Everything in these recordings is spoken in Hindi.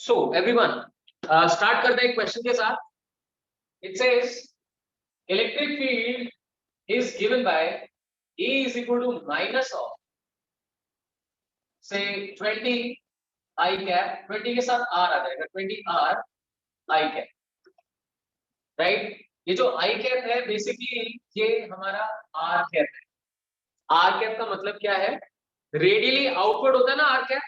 सो एवरीवन, स्टार्ट करते हैं एक क्वेश्चन के साथ. It says electric field is given by E is equal to minus of say 20 I cap. 20 के साथ R आ जाएगा, 20 R I cap, राइट. ये जो I cap है बेसिकली ये हमारा R cap है. R cap का मतलब क्या है? रेडियली आउटवर्ड होता है ना R cap,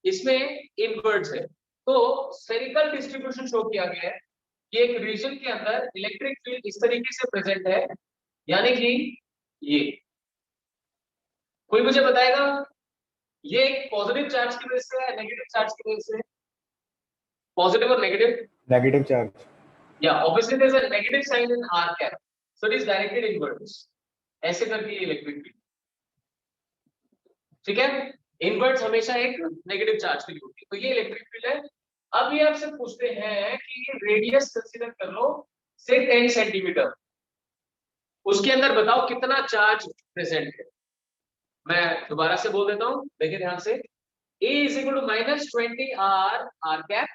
इसमें इनवर्ड्स है. तो स्फेरिकल डिस्ट्रीब्यूशन शो किया गया है कि एक रीजन के अंदर इलेक्ट्रिक फील्ड इस तरीके से प्रेजेंट है, यानी कि ये. कोई मुझे बताएगा ये एक पॉजिटिव चार्ज की वजह से है, नेगेटिव चार्ज की वजह से? पॉजिटिव और नेगेटिव? Negative charge. या obviously there is a negative sign in r cap, so it is directed inwards. ऐसे करके इलेक्ट्रिक फील्ड, ठीक है, इनवर्ड्स हमेशा एक नेगेटिव चार्ज के लिए होती है. तो ये इलेक्ट्रिक फील्ड है. अब ये आपसे पूछते हैं कि रेडियस कंसीडर कर लो से 10 सेंटीमीटर, उसके अंदर बताओ कितना चार्ज प्रेजेंट है. मैं दोबारा से बोल देता हूं, देखिए ध्यान से. E is equal to minus 20 R cap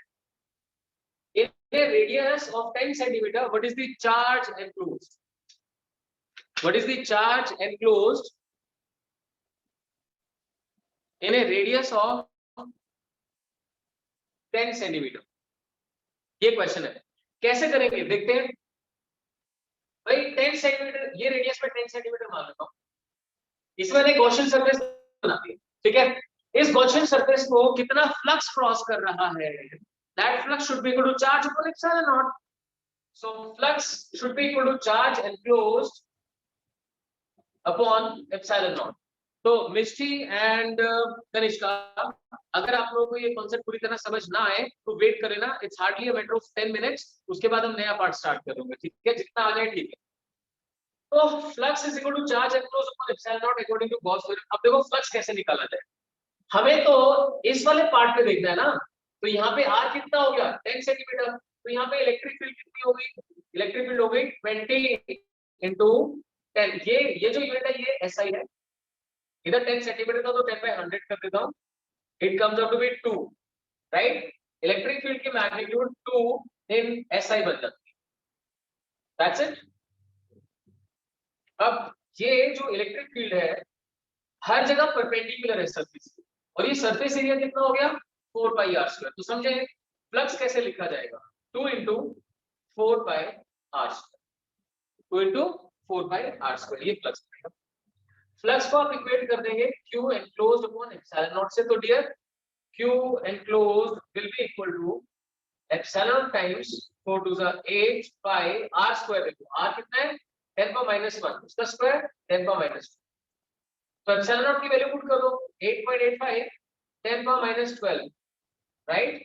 in a radius of 10 centimeter. What is the charge enclosed? What is the charge enclosed in a radius of 10 centimeter? ये क्वेश्चन है. कैसे करेंगे देखते हैं भाई. 10 सेंटीमीटर, ये रेडियस में 10 सेंटीमीटर मान लेता हूं. इसमें एक गॉसियन सरफेस बनाती है, ठीक है. इस गॉसियन सरफेस को कितना फ्लक्स क्रॉस कर रहा है, that flux should be equal to charge upon epsilon naught. So flux should be equal to charge enclosed upon epsilon naught. तो मिष्टी एंड कनिष्का, अगर आप लोगों को ये कॉन्सेप्ट पूरी तरह समझ ना आए तो वेट करें ना, it's hardly a matter of 10 minutes. उसके बाद हम नया पार्ट स्टार्ट करेंगे, ठीक है. जितना आ जाए ठीक है. तो flux is equal to charge enclosed upon epsilon naught according to Gauss theorem. अब देखो फ्लक्स कैसे निकाला जाए. हमें तो इस वाले पार्ट पे देखना है ना. तो यहाँ पे R कितना हो गया, 10 सेंटीमीटर. तो यहाँ पे इलेक्ट्रिक फील्ड कितनी हो गई? इलेक्ट्रिक फील्ड हो गई 20 into 10. ये जो यूनिट है ये SI है. इधर 10 सेंटीमीटर था तो 10/100 कर देता हूँ. It comes out to be 2, right. Electric field की मैग्नीट्यूड 2 in SI बन जाती है. That's it. अब ये जो इलेक्ट्रिक फील्ड है हर जगह परपेंडिकुलर है सरफेस, और ये सरफेस एरिया कितना हो गया 4πr². तो समझे फ्लक्स कैसे लिखा जाएगा? 2 into 4πr². 2 into 4πr², ये फ्लक्स बनेगा. फ्लक्स को आप इक्वेट कर देंगे Q enclosed upon epsilon naught से. तो dear Q enclosed will be equal to epsilon times 4 to the 8 pi r². देखो r कितना है 10⁻⁻1, उसका स्क्वायर 10⁻². तो एप्सिलॉन नॉट की वैल्यू पुट कर दो 8.85 10⁻12, राइट,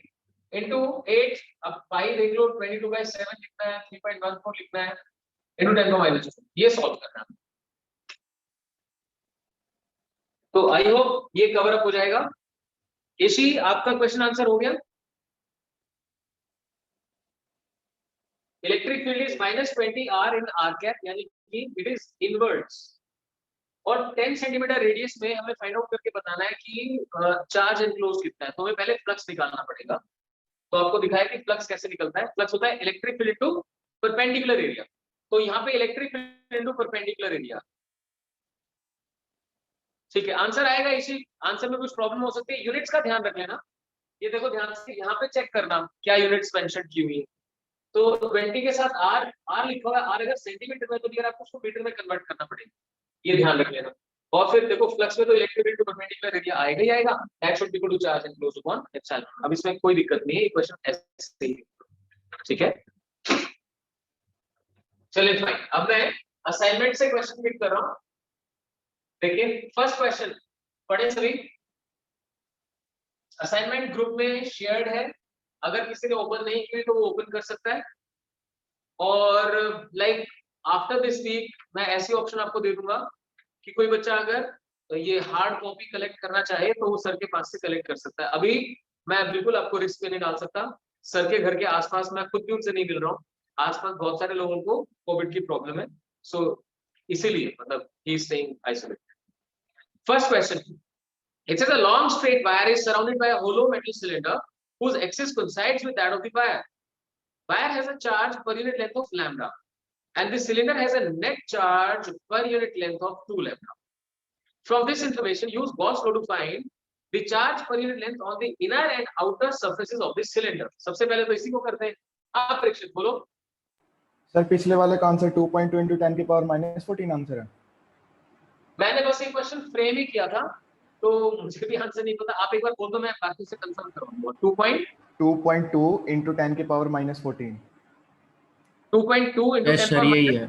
इनटू 8. अब पाई देख लो 22/7 लिखना है, 3.14 लिखना है, इनटू 10⁻². ये सॉल्व करना है. तो आई होप ये कवर अप हो जाएगा. इसी आपका क्वेश्चन आंसर हो गया. Electric field is -20 R in R cap, यानी कि इट इज इनवर्ड्स. और 10 सेंटीमीटर रेडियस में हमें फाइंड आउट करके बताना है कि चार्ज एनक्लोज कितना है. तो हमें पहले फ्लक्स निकालना पड़ेगा. तो आपको दिखाया कि फ्लक्स कैसे निकलता है. फ्लक्स होता है electric field into perpendicular area. तो यहाँ पे electric field into perpendicular area, ठीक है. आंसर आएगा. इसी आंसर में कुछ प्रॉब्लम हो सकती है, यूनिट्स का ध्यान रख लेना. ये देखो ध्यान से यहाँ पे चेक करना क्या यूनिट्स मेंशन की हुई है. तो 20 के साथ R लिखा हुआ है. R अगर सेंटीमीटर में तो फिर आपको उसको मीटर में कन्वर्ट करना पड़ेगा, ये ध्यान रख लेना. और फिर देखो फ्लक्स में तो electric field to perpendicular area आएगा ही आएगा. That should be equal to charge enclosed upon epsilon. अब इसमें कोई दिक्कत नहीं है, ये क्वेश्चन ऐसे ही, ठीक है. चलिए फाइन. अब मैं असाइनमेंट से क्वेश्चन पिक कर रहा हूं. देखिए फर्स्ट क्वेश्चन पढ़े सभी. असाइनमेंट ग्रुप में शेयर्ड है. अगर किसी ने ओपन नहीं की तो वो ओपन कर सकता है. और लाइक आफ्टर दिस वीक मैं ऐसी ऑप्शन आपको दे दूंगा कि कोई बच्चा अगर ये हार्ड कॉपी कलेक्ट करना चाहे तो वो सर के पास से कलेक्ट कर सकता है. अभी मैं बिल्कुल आपको रिस्क में नहीं डाल सकता. सर के घर के आसपास मैं खुद भी उनसे नहीं मिल रहा हूँ. आसपास बहुत सारे लोगों को कोविड की प्रॉब्लम है, सो इसीलिए मतलब he is staying isolated. First question, It says a long straight wire is surrounded by a hollow metal cylinder whose axis coincides with that of the wire. Wire has a charge per unit length of lambda, and the cylinder has a net charge per unit length of 2 lambda. From this information, use Gauss law to find the charge per unit length on the inner and outer surfaces of the cylinder. सबसे पहले तो इसी को करते हैं. आप परीक्षित बोलो. सर पिछले वाले का आंसर 2.2 into 10 की पावर -14 आंसर है. मैंने बस एक क्वेश्चन फ्रेम ही किया था, तो मुझे भी आंसर नहीं पता. आप एक बार बोल दो, मैं बाकी से कंफर्म करूंगा. 2.2 into 10 की पावर -14. 2.2 into 10 सर यही है.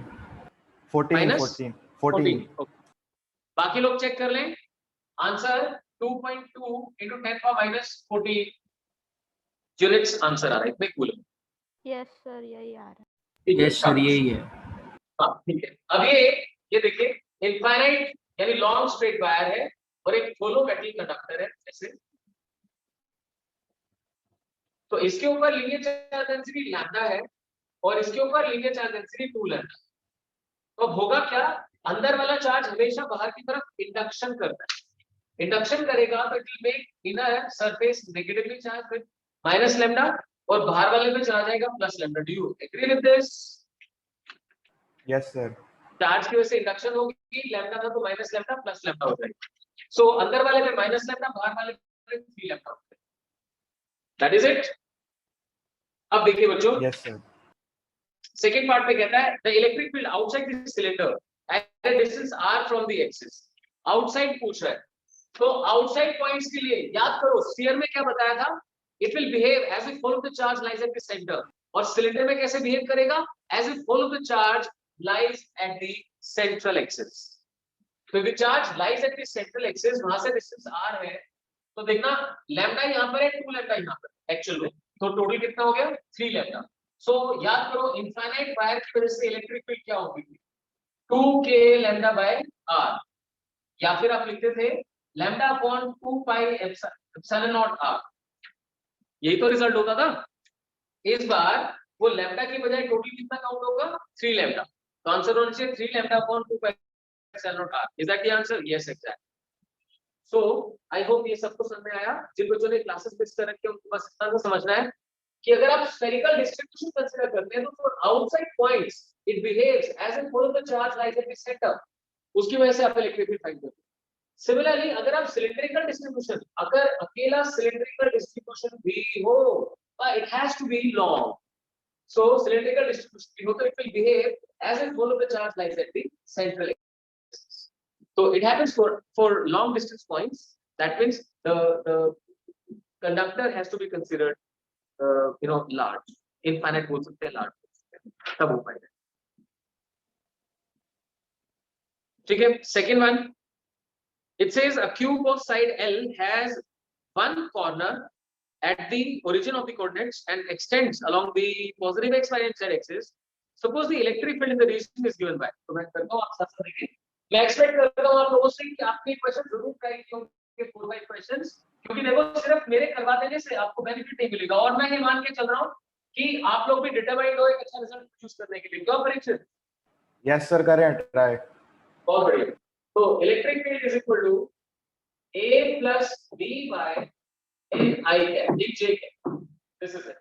14. बाकी लोग चेक कर लें. Answer 2.2 into 10 power -14 units answer आ रहा है. इतने कूल. यस सर यही आ रहा है. यस सर यही है. हाँ ठीक है. अब ये देखिए, इनफाइनाइट यानी लॉन्ग स्ट्रेट वायर है और एक होलो मेटल कंडक्टर है ऐसे. तो इसके ऊपर लीनियर चार्ज डेंसिटी लैम्डा है और इसके ऊपर लीनियर चार्ज डेंसिटी 2 लैम्डा. तो अब होगा क्या, अंदर वाला चार्ज हमेशा बाहर की तरफ इंडक्शन करता है. इंडक्शन करेगा तो it will make inner surface negatively charge with minus lambda और बाहर वाले में चला जाएगा plus lambda. Do you agree with this? Yes sir. Charge की वजह से इंडक्शन होगी, लैम्डा था तो माइनस लैम्डा प्लस लैम्डा हो जाएगा. सो अंदर वाले में माइनस लैम्डा, बाहर वाले में 3 लैम्डा हो जाएगा. That is it. अब देखिए बच्चों, यस सर. सेकंड पार्ट पे कहता है the electric field outside the cylinder at a distance r from the axis. Outside पूछ रहा है, तो आउटसाइड पॉइंट्स के लिए याद करो स्फीयर में क्या बताया था. It will behave as if all of the charge lies at the centre. और सिलेंडर में कैसे बिहेव करेगा, as if all of the charge lies at the central axis. तो the charge lies at the central axis, वहां से डिस्टेंस r है. तो देखना लैम्डा यहां पर है, 2 लैम्डा यहां पर एक्चुअल में. तो टोटल कितना हो गया, 3 लैम्डा. सो याद करो इनफाइनाइट वायर की वजह से इलेक्ट्रिक फील्ड क्या होगी, 2k लैम्डा बाय r. या फिर आप लिखते थे lambda upon 2 pi epsilon not r. यही तो रिजल्ट होता था. इस बार वो लैम्डा की बजाय टोटल कितना काउंट होगा, 3 लैम्डा. तो आंसर होना चाहिए 3 lambda upon 2 pi epsilon not r. Is that the answer? Yes exact. So I hope ये सबको समझ में आया. जिन बच्चों ने क्लासेस मिस कर रखे हैं उनको बस इतना तो समझना है कि अगर आप स्फेरिकल डिस्ट्रीब्यूशन कंसीडर करते हैं तो for outside points it behaves as if all of the charge lies at the centre. उसकी वजह से आप इलेक्ट्रिक फील्ड फाइंड करते हैं. सिमिलरली अगर आप सिलिंड्रिकल डिस्ट्रीब्यूशन, अगर अकेला सिलिंड्रिकल डिस्ट्रीब्यूशन भी हो, it has to be long. So cylindrical distribution भी हो तो it will behave as if all of the charge lies at the central. So it happens for long distance points. That means the conductor has to be considered large. Infinite बोल सकते हैं, large तब हो पाएगा. ठीक है. Second one, it says a cube of side L has one corner at the origin of the coordinates and extends along the positive x, y and z axis. Suppose the electric field in the region is given by. तो मैं करता हूँ, आप साथ देखें. मैं एक्सपेक्ट करता हूँ आप लोगों से कि आपके क्वेश्चन जरूर ट्राई होंगे 4-5 क्वेश्चंस, क्योंकि देखो सिर्फ मेरे करवा देने से आपको बेनिफिट नहीं मिलेगा. और मैं ये मान के चल रहा हूँ कि आप लोग भी डिटरमाइंड हो एक अच्छा रिजल्ट चूज करने के लिए. क्यों परीक्षित? यस सर, करें ट्राई. बहुत बढ़िया. तो electric field is equal to a plus b by i cap j cap. This is it.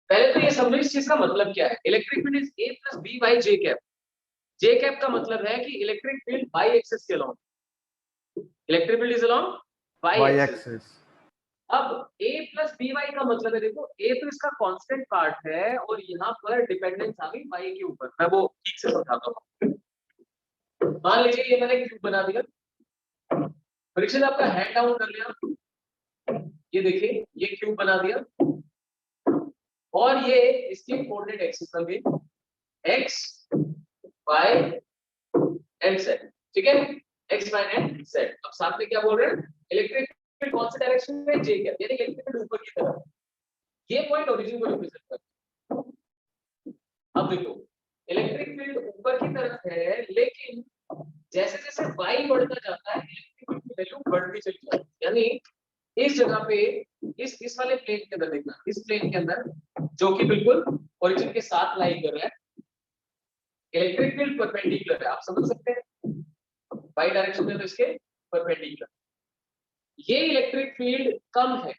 पहले तो ये समझो इस चीज का मतलब क्या है. Electric field is a plus b by j cap. J cap का मतलब है कि इलेक्ट्रिक फील्ड बाई एक्सिस के along. Electric field is along by axis. अब a plus by का मतलब है, देखो a तो इसका कांस्टेंट पार्ट है और यहाँ पर डिपेंडेंस आ गई y के ऊपर. मैं वो ठीक से समझाता हूँ. मान लीजिए ये मैंने क्यूब बना दिया. परीक्षित आपका हैंड डाउन कर लिया. ये देखिए ये क्यूब बना दिया और ये इसके कोऑर्डिनेट एक्सिस बन गई x y and z. ठीक है, x y and z. अब साथ में क्या बोल रहे हैं, इलेक्ट्रिक फील्ड कौन से डायरेक्शन में, j कैप, यानी इलेक्ट्रिक फील्ड ऊपर की तरफ. ये पॉइंट ओरिजिन को रिप्रेजेंट करता है. अब देखो इलेक्ट्रिक फील्ड ऊपर की तरफ है, लेकिन जैसे जैसे y बढ़ता जाता है इलेक्ट्रिक फील्ड की वैल्यू बढ़ती चली जाती है. यानी इस जगह पे इस वाले प्लेन के अंदर देखना, इस प्लेन के अंदर जो कि बिल्कुल ओरिजिन के साथ लाई कर रहा है, इलेक्ट्रिक फील्ड परपेंडिकुलर है. आप समझ सकते हैं y डायरेक्शन में तो इसके परपेंडिकुलर. ये इलेक्ट्रिक फील्ड कम है,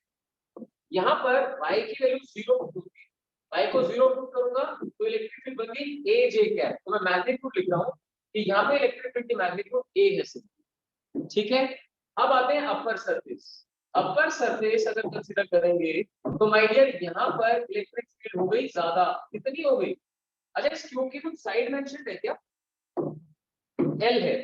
यहाँ पर y की वैल्यू 0 होगी, y को 0 पुट करूंगा तो इलेक्ट्रिक फील्ड बन गई ए जे क्या है, तो मैं मैग्नीट्यूड लिख रहा हूँ कि यहाँ पे इलेक्ट्रिक फील्ड की मैग्नीट्यूड ए है सिर्फ। ठीक है, अब आते हैं अपर सरफेस। अपर सरफेस अगर कंसीडर करेंगे तो माय डियर यहाँ पर इलेक्ट्रिक फील्ड हो गई ज्यादा, कितनी हो गई? अच्छा इस क्यूब की कुछ साइड मेंशन है क्या? L है,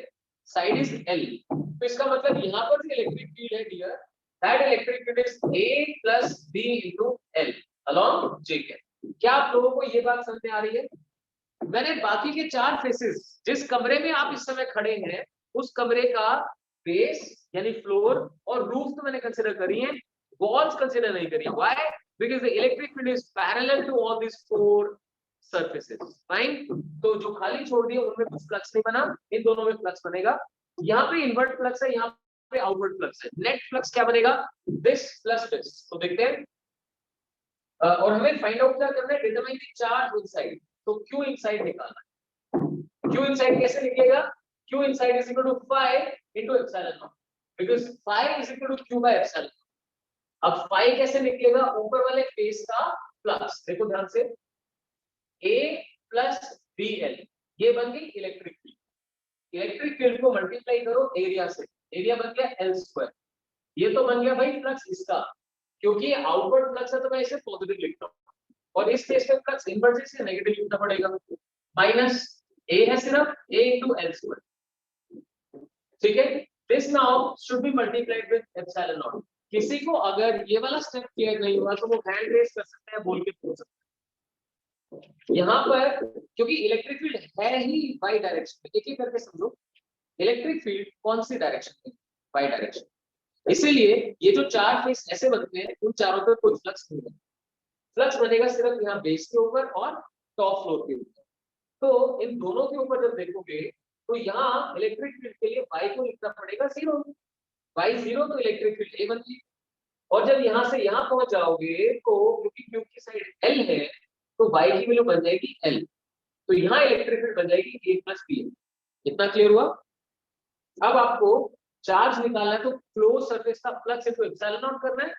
साइड इज L, तो इसका मतलब यहाँ पर जो इलेक्ट्रिक फील्ड है dear, that electric field is A plus B into L along J cap। क्या आप लोगों को ये बात समझ में आ रही है? मैंने बाकी के 4 फेसेस, जिस कमरे में आप इस समय खड़े हैं उस कमरे का बेस यानी फ्लोर और रूफ तो मैंने कंसीडर करी है, वॉल्स कंसीडर नहीं करी है। Why? Because the electric field is parallel to all this 4 surfaces. Fine, तो जो खाली छोड़ दिए उनमें कुछ फ्लक्स नहीं बना, इन दोनों में फ्लक्स बनेगा। यहाँ पे इनवर्ट फ्लक्स है, यहाँ पे आउटवर्ड फ्लक्स है, नेट फ्लक्स क्या बनेगा? This plus this. तो देखते हैं और हमें फाइंड आउट क्या करना है, डिटरमाइन द चार्ज इनसाइड। तो Q इनसाइड निकालना है। Q इनसाइड कैसे निकलेगा? Q inside is equal to phi into epsilon naught, because phi is equal to Q by epsilon। अब phi कैसे निकलेगा? ऊपर वाले फेस का फ्लक्स, देखो ध्यान से, A plus BL, ये बन गई इलेक्ट्रिक फील्ड। इलेक्ट्रिक फील्ड को मल्टीप्लाई करो एरिया से, एरिया बन गया L स्क्वायर। ये तो बन गया भाई फ्लक्स इसका, क्योंकि आउटवर्ड फ्लक्स है तो मैं इसे पॉजिटिव लिखता हूँ, और इस केस में फ्लक्स इनवर्स से नेगेटिव लिखना पड़ेगा, माइनस A है सिर्फ A into L स्क्वायर। ठीक है, this now should be multiplied with epsilon not. किसी को अगर ये वाला स्टेप क्लियर नहीं हुआ तो वो हैंड रेज कर सकते हैं, बोल के पूछ सकते हैं। यहाँ पर क्योंकि इलेक्ट्रिक फील्ड है ही वाई डायरेक्शन में, एक एक करके समझो, इलेक्ट्रिक फील्ड कौन सी डायरेक्शन में? Y direction. इसीलिए ये जो 4 फेस ऐसे बनते हैं, उन चारों पे कोई फ्लक्स नहीं बनेगा, फ्लक्स बनेगा सिर्फ यहाँ बेस के ऊपर और टॉप फ्लोर के ऊपर। तो इन दोनों के ऊपर जब देखोगे तो यहाँ इलेक्ट्रिक फील्ड के लिए y को लिखना पड़ेगा 0, y 0 तो इलेक्ट्रिक फील्ड A बनती है। और जब यहाँ से यहाँ पहुंच जाओगे तो क्योंकि क्यूब की साइड L है तो y की वैल्यू बन जाएगी L, तो यहाँ इलेक्ट्रिक फील्ड बन जाएगी A plus B। इतना क्लियर हुआ? अब आपको चार्ज निकालना है तो क्लोज सरफेस का फ्लक्स इनटू एप्सिलॉन नॉट करना है।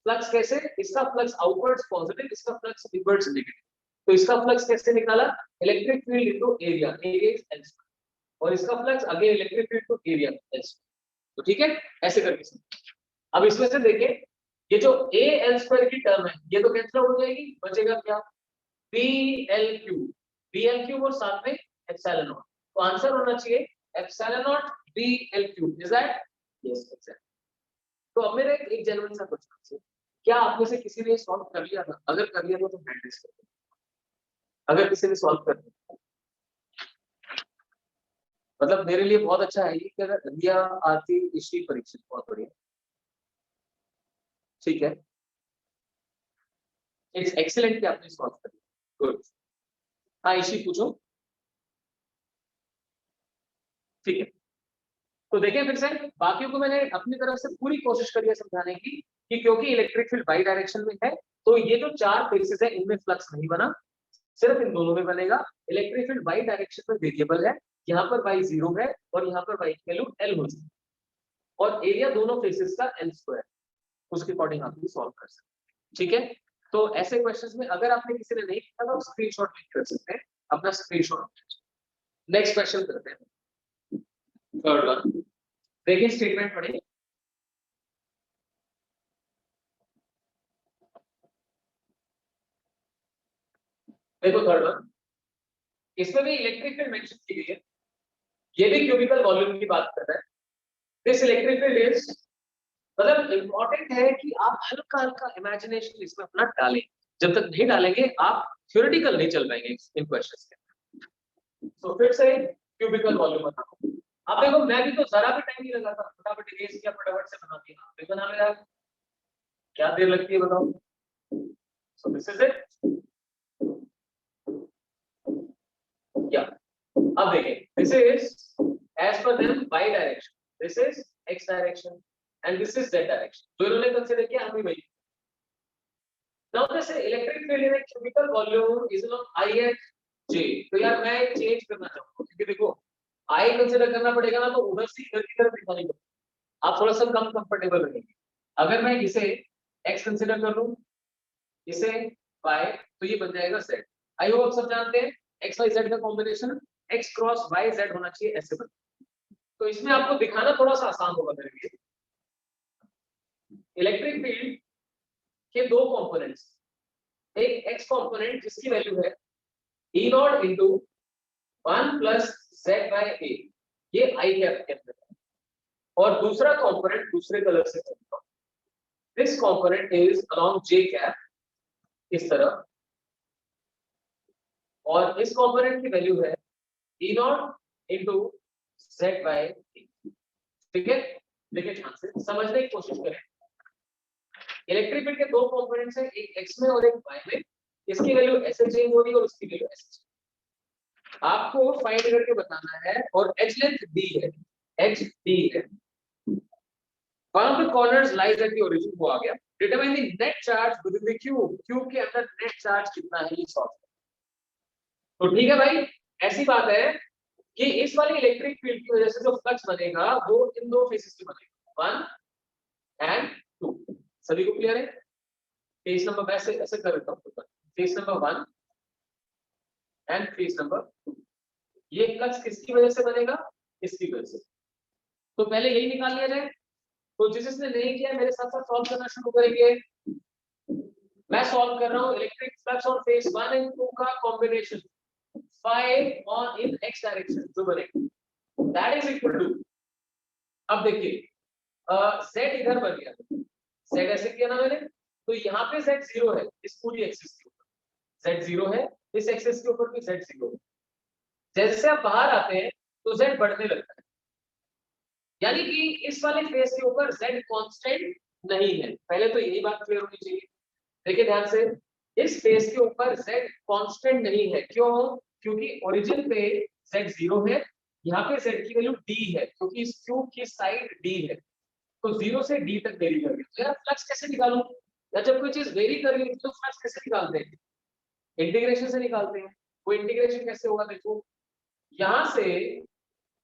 फ्लक्स कैसे? इसका फ्लक्स आउटवर्ड्स पॉजिटिव, इसका फ्लक्स इनवर्ड्स नेगेटिव। तो इसका फ्लक्स कैसे निकाला? Electric field into area, area is L square, और इसका flux again electric field into area L square. तो ठीक है, ऐसे करके समझो। अब इसमें से देखिए, ये जो A L स्क्वायर की टर्म है ये तो कैंसिल हो जाएगी, बचेगा क्या? BL क्यूब, BL क्यूब और साथ में एप्सिलॉन नॉट। तो आंसर होना चाहिए epsilon not BL cube. Is that? Yes, exact. तो अब मेरा एक जेन्युइन सा क्वेश्चन है, क्या आप में से किसी ने सॉल्व कर लिया था? अगर कर लिया तो हैंड रेज करो, अगर किसी ने सॉल्व कर लिया। मतलब मेरे लिए बहुत अच्छा है ये कि अगर रिया, आरती, ईशी, परीक्षित, बहुत बढ़िया। ठीक है, इट्स एक्सीलेंट कि आपने सॉल्व कर लिया, गुड। हाँ ईशी पूछो। ठीक है, तो देखिए फिर से बाकियों को मैंने अपनी तरफ से पूरी कोशिश करी है समझाने की कि क्योंकि इलेक्ट्रिक फील्ड बाई डायरेक्शन में है तो ये जो 4 फेसेस है इनमें फ्लक्स नहीं बना, सिर्फ इन दोनों में बनेगा। इलेक्ट्रिक फील्ड बाई डायरेक्शन में वेरिएबल है, यहाँ पर y 0 है और यहाँ पर y की वैल्यू L हो जाएगी, और एरिया दोनों फेसेस का L स्क्वायर, उसके अकॉर्डिंग आप सॉल्व कर सकते हैं। ठीक है, तो ऐसे क्वेश्चंस में अगर आपने किसी ने नहीं लिखा तो स्क्रीनशॉट कर सकते हैं, अपना स्क्रीनशॉट। नेक्स्ट क्वेश्चन करते हैं, थर्ड वन। देखिए स्टेटमेंट पढ़िए, देखो थर्ड वन, इसमें भी इलेक्ट्रिक फील्ड मेंशन की गई है, ये भी क्यूबिकल वॉल्यूम की बात कर रहा है। दिस इलेक्ट्रिक फील्ड इज, मतलब इंपॉर्टेंट है कि आप हल्का हल्का इमेजिनेशन इसमें अपना डालें, जब तक नहीं डालेंगे आप थ्योरेटिकल नहीं चल पाएंगे इन क्वेश्चंस के। तो फिर से क्यूबिकल वॉल्यूम बताओ। आप देखो मैं भी तो जरा भी टाइम नहीं लगाता, फटाफट इरेज किया, फटाफट से बना दिया, आप भी बना ले यार, क्या देर लगती है बताओ। सो दिस इज इट, क्या अब देखिए, this is as per them y direction, this is x direction and this is z direction, तो इन्होंने कंसीडर किया हमें वही। Now this electric field in a cubical volume is on I at J। तो यार मैं चेंज करना चाहूंगा, क्योंकि देखो I कंसीडर करना पड़ेगा ना, तो उधर से इधर की तरफ दिखानी पड़ेगी, आप थोड़ा सा कम कंफर्टेबल रहेंगे। अगर मैं इसे x कंसिडर कर लूं, इसे y, तो ये बन जाएगा z। आई होप आप सब जानते हैं x y z का combination x cross y z होना चाहिए, ऐसे बन। तो इसमें आपको दिखाना थोड़ा सा आसान होगा मेरे लिए। इलेक्ट्रिक फील्ड के दो कंपोनेंट्स, एक x कंपोनेंट जिसकी वैल्यू है E not into 1 plus z by a, ये i कैप के अंदर है, और दूसरा कंपोनेंट दूसरे कलर से चलता है, this component is along j cap इस तरह, और इस कंपोनेंट की वैल्यू है E not into z by a। ठीक है, देखिए ध्यान से समझने की कोशिश करें। इलेक्ट्रिक फील्ड के दो कंपोनेंट्स हैं, एक x में और एक y में, इसकी वैल्यू ऐसे चेंज हो रही है और इसकी वैल्यू ऐसे चेंज। आपको फाइंड करके बताना है, और h लेंथ d है, h d है, one of the corners lies at the origin, वो आ गया। Determine the net charge with in the cube, cube के अंदर नेट चार्ज कितना है ये सॉल्व। तो ठीक है भाई, ऐसी बात है कि इस वाली इलेक्ट्रिक फील्ड की वजह से जो फ्लक्स बनेगा वो इन दो फेसेस से बनेगा, 1 एंड 2। सभी को क्लियर है? फेस नंबर वैसे ऐसे कर देता हूं, face number 1 and face number 2। ये फ्लक्स किसकी वजह से बनेगा? इसकी वजह से। तो पहले यही निकाल लिया जाए। तो जिसने नहीं किया मेरे साथ साथ सॉल्व करना शुरू करेंगे। मैं सॉल्व कर रहा हूं electric flux on face 1 and 2 का combination 5 on in x direction जो बनेगा, दैट इज इक्वल टू, अब देखिए z इधर बन गया, z ऐसे किया ना मैंने, तो यहाँ पे z 0 है इस पूरी एक्सिस के ऊपर, z 0 है इस एक्सिस के ऊपर भी z 0 है। जैसे आप बाहर आते हैं तो z बढ़ने लगता है, यानी कि इस वाले फेस के ऊपर z कांस्टेंट नहीं है। पहले तो यही बात क्लियर होनी चाहिए। देखिए ध्यान से, इस फेस के ऊपर z कांस्टेंट नहीं है। क्यों? क्योंकि ओरिजिन पे z 0 है, यहाँ पे z की वैल्यू d है, क्योंकि इस क्यूब की साइड d है, तो 0 से d तक वेरी कर रही है। तो यार फ्लक्स कैसे निकालूं? या जब कोई चीज वेरी कर रही है तो फ्लक्स कैसे निकालते हैं? इंटीग्रेशन से निकालते हैं। वो इंटीग्रेशन कैसे होगा? देखो, यहाँ से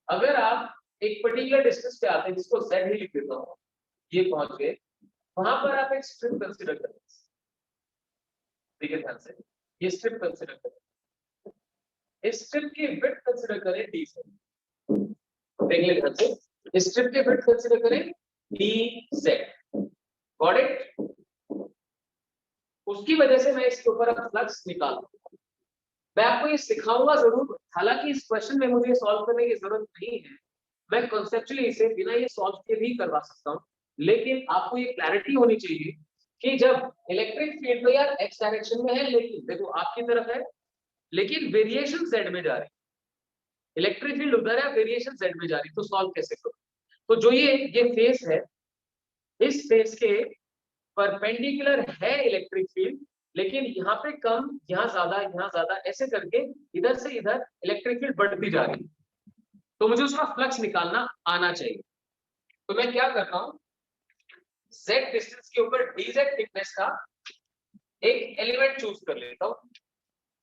अगर आप एक पर्टिकुलर डिस्टेंस पे आते हैं, जिसको z ही लिख देता हूँ, ये पहुंच गए, वहां पर आप एक स्ट्रिप कंसीडर करें। देखिए ध्यान से, ये स्ट्रिप कंसीडर करें, इस स्ट्रिप की विड्थ कंसीडर करें d से। देख ले ध्यान से, इस स्ट्रिप की विड्थ कंसीडर करें dz, गॉट इट? उसकी वजह से मैं इसके ऊपर अब फ्लक्स निकालूंगा। मैं आपको ये सिखाऊंगा जरूर, हालांकि इस क्वेश्चन में मुझे सॉल्व करने की जरूरत नहीं है, मैं कॉन्सेप्चुअली इसे बिना ये सॉल्व किए भी करवा सकता हूँ, लेकिन आपको ये क्लैरिटी होनी चाहिए कि जब इलेक्ट्रिक फील्ड तो यार x डायरेक्शन में है, लेकिन देखो आपकी तरफ है, लेकिन वेरिएशन z में जा रही है, इलेक्ट्रिक फील्ड उधर है, वेरिएशन z में जा रही है, तो सॉल्व कैसे करो? तो जो ये फेस है, इस फेस के परपेंडिकुलर है इलेक्ट्रिक फील्ड, लेकिन यहाँ पे कम, यहाँ ज्यादा, ऐसे करके इधर से इधर इलेक्ट्रिक फील्ड बढ़ती जा रही है, तो मुझे उसका फ्लक्स निकालना आना चाहिए। तो मैं क्या करता हूँ, z डिस्टेंस के ऊपर dz थिकनेस का एक एलिमेंट चूज कर लेता हूँ।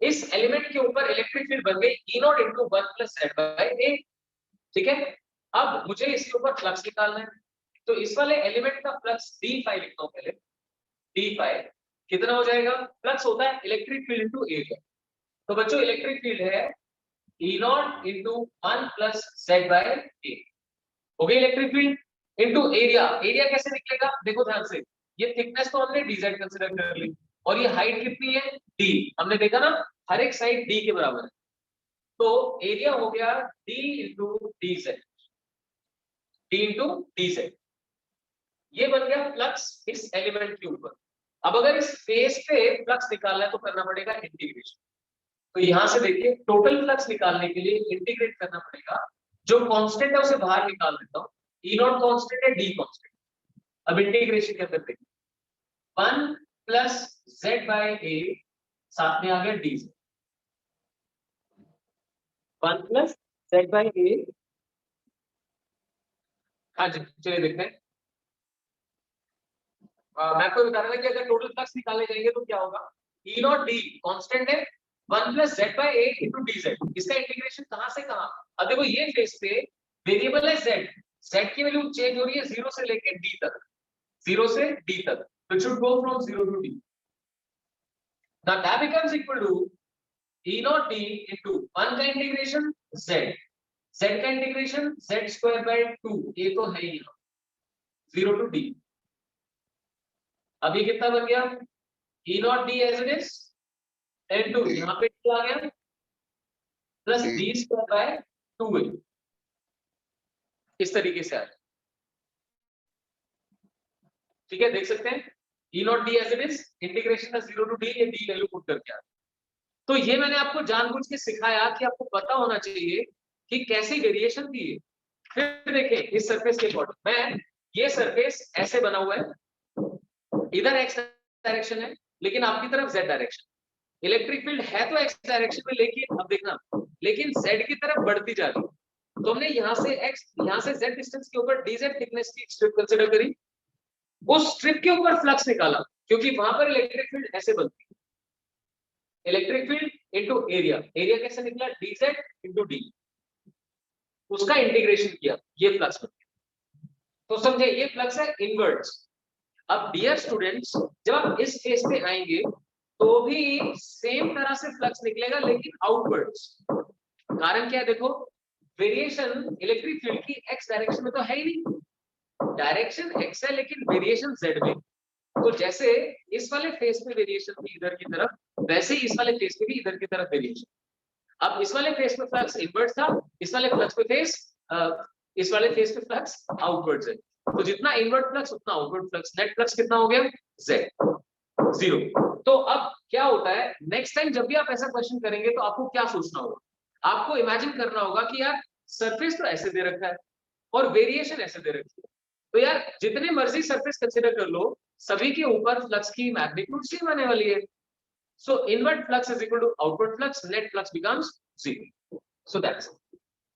इस एलिमेंट के ऊपर इलेक्ट्रिक फील्ड बन गई E not into 1 plus z by a। ठीक है, अब मुझे इसके ऊपर फ्लक्स निकालना है, तो इस वाले एलिमेंट का फ्लक्स d5 लिखता हूँ पहले। d5 कितना हो जाएगा? फ्लक्स होता है इलेक्ट्रिक फील्ड इंटू एरिया। तो बच्चों इलेक्ट्रिक फील्ड है E not into 1 plus z by a, हो गई electric field into area. Area कैसे निकलेगा? देखो ध्यान से, ये थिकनेस तो हमने dz कंसीडर कर ली, और ये हाइट कितनी है? d, हमने देखा ना हर एक साइड d के बराबर है, तो एरिया हो गया d into dz, d into dz। ये बन गया फ्लक्स इस एलिमेंट के ऊपर। अब अगर इस फेस पे फ्लक्स निकालना है तो करना पड़ेगा इंटीग्रेशन। तो यहां से देखिए, टोटल फ्लक्स निकालने के लिए इंटीग्रेट करना पड़ेगा, जो कांस्टेंट है उसे बाहर निकाल देता हूं, E नॉट कांस्टेंट है, d कांस्टेंट। अब इंटीग्रेशन के अंदर देखिए, 1 प्लस z बाय a, साथ में आ गया dz, 1 plus z by a। हाँ जी, चलिए देखते हैं। मैं आपको बता रहा था कि अगर टोटल फ्लक्स निकालने जाएंगे तो क्या होगा, E नॉट d कांस्टेंट है, 1 plus z by a into dz। इसका इंटीग्रेशन कहां से कहां? अब देखो ये फेस पे वेरिएबल है z, Z की वैल्यू चेंज हो रही है 0 से लेके D तक, 0 से D तक, तो it should go from 0 to D. Now that becomes equal to E naught D into 1 का इंटीग्रेशन Z, Z का इंटीग्रेशन Z स्क्वायर बाय 2, ये तो है ही 0 to D. अब ये कितना बन गया, E naught D as it is into यहाँ पे क्या आ गया plus D square by 2a, इस तरीके से आ जाए, ठीक है, देख सकते हैं E naught D as it is integration का 0 to D, ये D वैल्यू पुट करके आ, तो ये मैंने आपको जानबूझ के सिखाया कि आपको पता होना चाहिए कि कैसी वेरिएशन की है। फिर देखें इस सरफेस के अकॉर्डिंग, मैं ये सरफेस ऐसे बना हुआ है, इधर x डायरेक्शन है लेकिन आपकी तरफ z डायरेक्शन, इलेक्ट्रिक फील्ड है तो x डायरेक्शन में, लेकिन अब देखना, लेकिन z की तरफ बढ़ती जा रही है, तो हमने यहाँ से z डिस्टेंस के ऊपर dz थिकनेस की स्ट्रिप कंसीडर करी, उस स्ट्रिप के ऊपर फ्लक्स निकाला, क्योंकि वहां पर इलेक्ट्रिक फील्ड ऐसे बनती है, electric field into area, area कैसे निकला dz इनटू d, उसका इंटीग्रेशन किया, ये फ्लक्स बन गया, तो समझे ये फ्लक्स है इनवर्ट्स। अब डियर स्टूडेंट्स, जब आप इस फेस पे आएंगे तो भी सेम तरह से फ्लक्स निकलेगा लेकिन आउटवर्ड्स, कारण क्या है, देखो वेरिएशन इलेक्ट्रिक फील्ड की x डायरेक्शन में तो है ही नहीं, डायरेक्शन x है लेकिन वेरिएशन z में, तो जैसे इस वाले फेस में वेरिएशन थी इधर की तरफ, वैसे ही इस वाले फेस में भी इधर की तरफ वेरिएशन। अब इस वाले फेस में फ्लक्स इनवर्ट था, इस वाले फ्लक्स पे फेस इस वाले फेस पे फ्लक्स आउटवर्ड्स है, तो जितना इनवर्ट फ्लक्स उतना आउटवर्ड फ्लक्स, नेट फ्लक्स कितना हो गया z 0। तो अब क्या होता है, नेक्स्ट टाइम जब भी आप ऐसा क्वेश्चन करेंगे तो आपको क्या सोचना होगा, आपको इमेजिन करना होगा कि यार सरफेस तो ऐसे दे रखा है और वेरिएशन ऐसे दे रखी है, तो यार जितने मर्जी सरफेस कंसीडर कर लो, सभी के ऊपर फ्लक्स की मैग्नीट्यूड सेम आने वाली है, so inward flux is equal to outward flux, net flux becomes 0, so that's it.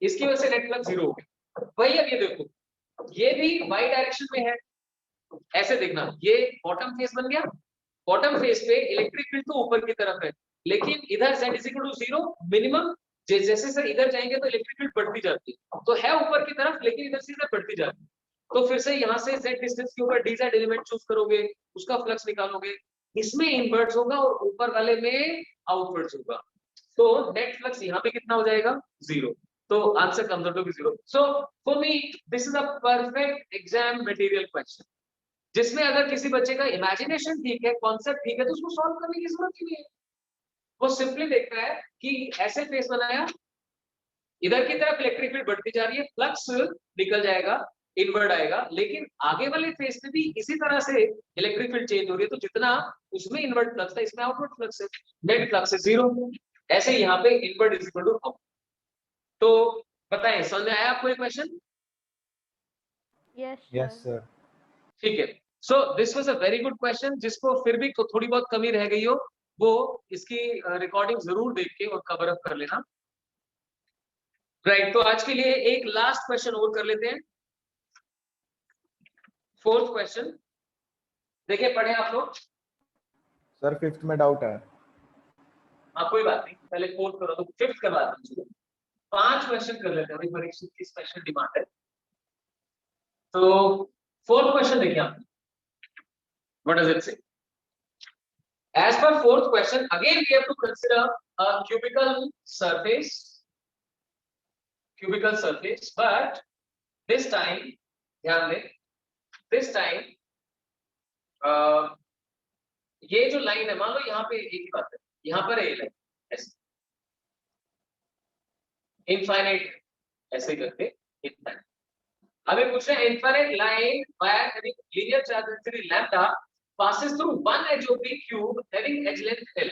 इसकी वजह से net flux 0 हो गया। वही अब ये देखो, ये भी y डायरेक्शन में है, ऐसे देखना, ये बॉटम फेस बन गया, बॉटम फेस पे इलेक्ट्रिक फील्ड तो ऊपर की तरफ है, लेकिन इधर z is equal to 0 minimum, जैसे सर इधर जाएंगे तो इलेक्ट्रिक फील्ड बढ़ती जाती है, तो है ऊपर की तरफ लेकिन इधर से इधर बढ़ती जाती है, तो फिर से यहाँ से z डिस्टेंस के ऊपर dz एलिमेंट चूज करोगे, उसका फ्लक्स निकालोगे, इसमें इनवर्ट्स होगा और ऊपर वाले में आउटवर्ड्स होगा, तो नेट फ्लक्स यहाँ पे कितना हो जाएगा 0, तो answer comes out to be 0। So for me this is a perfect exam material question, जिसमें अगर किसी बच्चे का इमेजिनेशन ठीक है, कॉन्सेप्ट ठीक है, तो उसको सॉल्व करने की जरूरत ही नहीं है, वो सिंपली देखता है कि ऐसे फेस बनाया, इधर की तरफ इलेक्ट्रिक फील्ड बढ़ती जा रही है, फ्लक्स निकल जाएगा, इनवर्ट आएगा, लेकिन आगे वाले फेस में भी इसी तरह से इलेक्ट्रिक फील्ड चेंज हो रही है, तो जितना उसमें इनवर्ट फ्लक्स था इसमें आउटवर्ड फ्लक्स है, नेट फ्लक्स है 0, ऐसे यहाँ पे inward is equal to out. तो बताएं समझ में आया आपको ये क्वेश्चन? Yes sir. ठीक है, so this was a very good question, जिसको फिर भी थोड़ी बहुत कमी रह गई हो वो इसकी रिकॉर्डिंग जरूर देख के और कवर अप कर लेना, राइट। तो आज के लिए एक लास्ट क्वेश्चन और कर लेते हैं, फोर्थ क्वेश्चन, देखिए पढ़े आप लोग। सर फिफ्थ में डाउट है। हाँ कोई बात नहीं, पहले फोर्थ करो तो फिफ्थ करवा दीजिए, 5 क्वेश्चन कर लेते हैं, परीक्षा की स्पेशल डिमांड है। तो फोर्थ क्वेश्चन देखिए आप, व्हाट डज इट से? As per fourth question, again we have to consider a cubical surface, but this time ध्यान दें, this time ये जो लाइन है, मान लो यहाँ पे एक ही बात है, यहाँ पर है ये लाइन ऐसे इनफाइनाइट, ऐसे करके इनफाइनाइट। अब ये पूछ रहे हैं infinite line wire having linear charge density lambda passes through one edge of the cube having edge length L.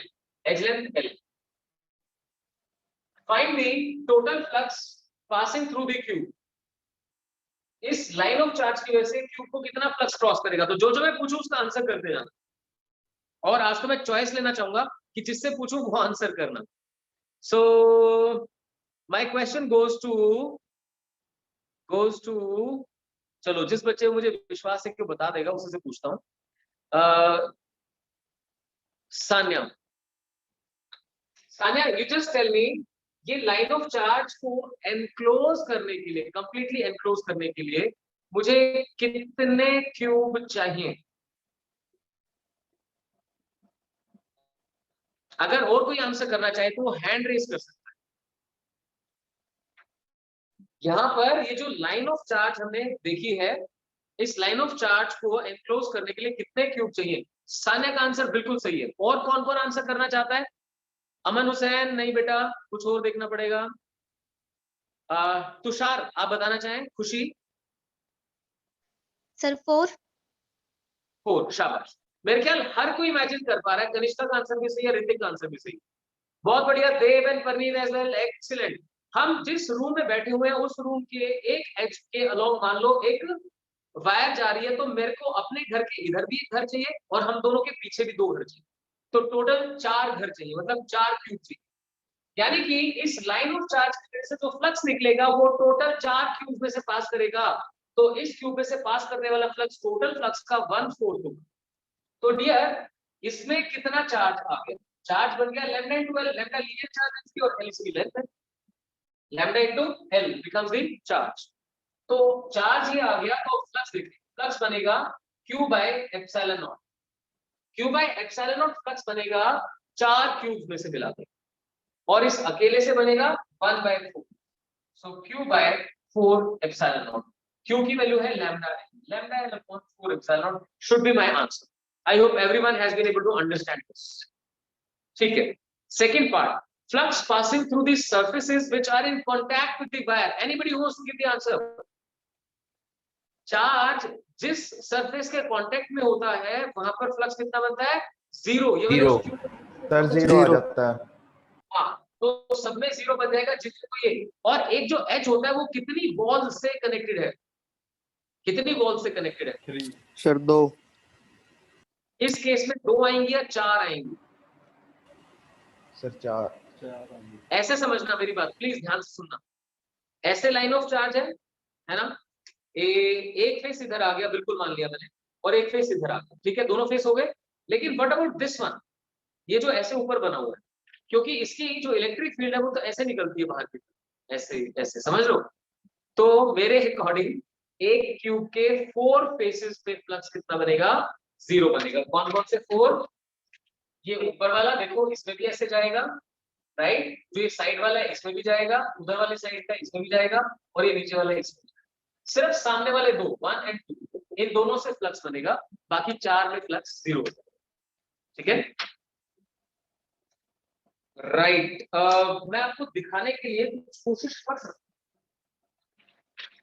Find the total flux passing through the cube. इस लाइन ऑफ चार्ज की वजह से क्यूब को कितना फ्लक्स क्रॉस करेगा? तो जो मैं पूछूं उसका आंसर करते जाना, और आज तो मैं चॉइस लेना चाहूंगा कि जिससे पूछूं वो आंसर करना। So my question goes to चलो जिस बच्चे को मुझे विश्वास है कि वो बता देगा उसी से पूछता हूं। Sanya, you just tell me ये लाइन ऑफ चार्ज को एनक्लोज करने के लिए, कंप्लीटली एनक्लोज करने के लिए मुझे कितने क्यूब चाहिए? अगर और कोई आंसर करना चाहे तो वो हैंड रेज कर सकता है। यहां पर ये जो लाइन ऑफ चार्ज हमने देखी है, इस लाइन ऑफ चार्ज को एनक्लोज करने के लिए कितने क्यूब चाहिए? सान्या का आंसर बिल्कुल सही है। और कौन कौन आंसर करना चाहता है? अमन हुसैन नहीं बेटा, कुछ और देखना पड़ेगा। तुषार आप बताना चाहें? खुशी? सर 4। 4, शाबाश। मेरे ख्याल हर कोई इमेजिन कर पा रहा है। कनिष्ठा का आंसर भी सही है, ऋतिक का आंसर भी सही। बहुत बढ़िया। Dev and Parveen as well, excellent. हम जिस रूम में बैठे हुए हैं उस रूम के एक एज के अलोंग मान लो एक वायर जा रही है, तो मेरे को अपने घर के इधर भी एक घर चाहिए और हम दोनों के पीछे भी 2 घर चाहिए, तो टोटल 4 घर चाहिए, मतलब 4 क्यूब चाहिए। यानी कि इस लाइन ऑफ चार्ज की वजह से जो फ्लक्स निकलेगा वो टोटल 4 क्यूब में से पास करेगा। तो इस क्यूब में से पास करने वाला फ्लक्स टोटल फ्लक्स का 1/4 होगा। तो डियर, इसमें कितना चार्ज आ गया? चार्ज बन गया lambda into L. Lambda linear charge density और एल इसकी लेंथ है। Lambda into L becomes the charge. तो चार्ज ये आ गया, तो फ्लक्स देखिए, फ्लक्स बनेगा Q by epsilon not. Q by epsilon not flux बनेगा 4 क्यूब में से मिलाकर, और इस अकेले से बनेगा 1/4। So Q by 4 epsilon not. Q की वैल्यू है lambda L upon 4 epsilon not should be my answer. I hope everyone has been able to understand this. ठीक है। Second part, flux passing through the surfaces which are in contact with the wire. Anybody who wants to give the answer? Charge जिस सरफेस के कांटेक्ट में होता है वहां पर फ्लक्स कितना बनता है? 0। ये Zero. सर 0 आ जाता है। हाँ, तो सब में 0 बन जाएगा जितने को ये। और एक जो H होता है वो कितनी बॉल से कनेक्टेड है? कितनी बॉल से कनेक्टेड है? सर 2। इस केस में 2 आएंगी या 4 आएंगी? सर 4। ऐसे समझना मेरी बात, प्लीज ध्यान से सुनना। ऐसे लाइन ऑफ चार्ज है ना? एक फेस इधर आ गया, बिल्कुल मान लिया मैंने, और एक फेस इधर आ गया, ठीक है, दोनों फेस हो गए। लेकिन व्हाट अबाउट दिस वन? ये जो ऐसे ऊपर बना हुआ है, क्योंकि इसकी जो इलेक्ट्रिक फील्ड है वो तो ऐसे निकलती है बाहर की तरफ, ऐसे ऐसे, समझ लो। तो मेरे अकॉर्डिंग एक क्यूब के 4 फेसेस पे फ्लक्स कितना बनेगा? 0 बनेगा। कौन कौन से 4? ये ऊपर वाला देखो, इसमें भी ऐसे जाएगा, राइट? जो ये साइड वाला है इसमें भी जाएगा, उधर वाले साइड का इसमें भी जाएगा, और ये नीचे वाला इसमें। सिर्फ सामने वाले 2, 1 एंड 2, इन दोनों से फ्लक्स बनेगा, बाकी 4 में फ्लक्स 0 हो जाएगा। ठीक है, राइट। मैं आपको दिखाने के लिए कोशिश कर सकता हूं।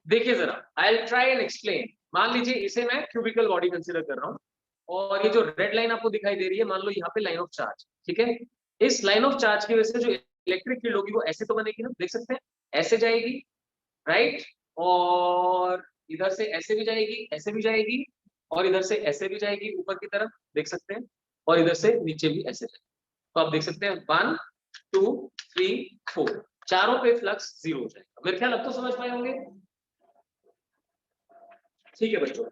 देखिए जरा, I will try and explain. मान लीजिए इसे मैं क्यूबिकल बॉडी कंसीडर कर रहा हूं, और ये जो रेड लाइन आपको दिखाई दे रही है, मान लो यहाँ पे लाइन ऑफ चार्ज, ठीक है। इस लाइन ऑफ चार्ज की वजह से जो इलेक्ट्रिक फील्ड होगी वो ऐसे तो बनेगी ना, देख सकते हैं, ऐसे जाएगी, राइट, और इधर से ऐसे भी जाएगी, ऐसे भी जाएगी, और इधर से ऐसे भी जाएगी ऊपर की तरफ, देख सकते हैं, और इधर से नीचे भी ऐसे जाएगी। तो आप देख सकते हैं 1 2 3 4, चारों पे फ्लक्स 0 हो जाएगा। मेरे ख्याल अब तो समझ पाए होंगे। ठीक है बच्चों,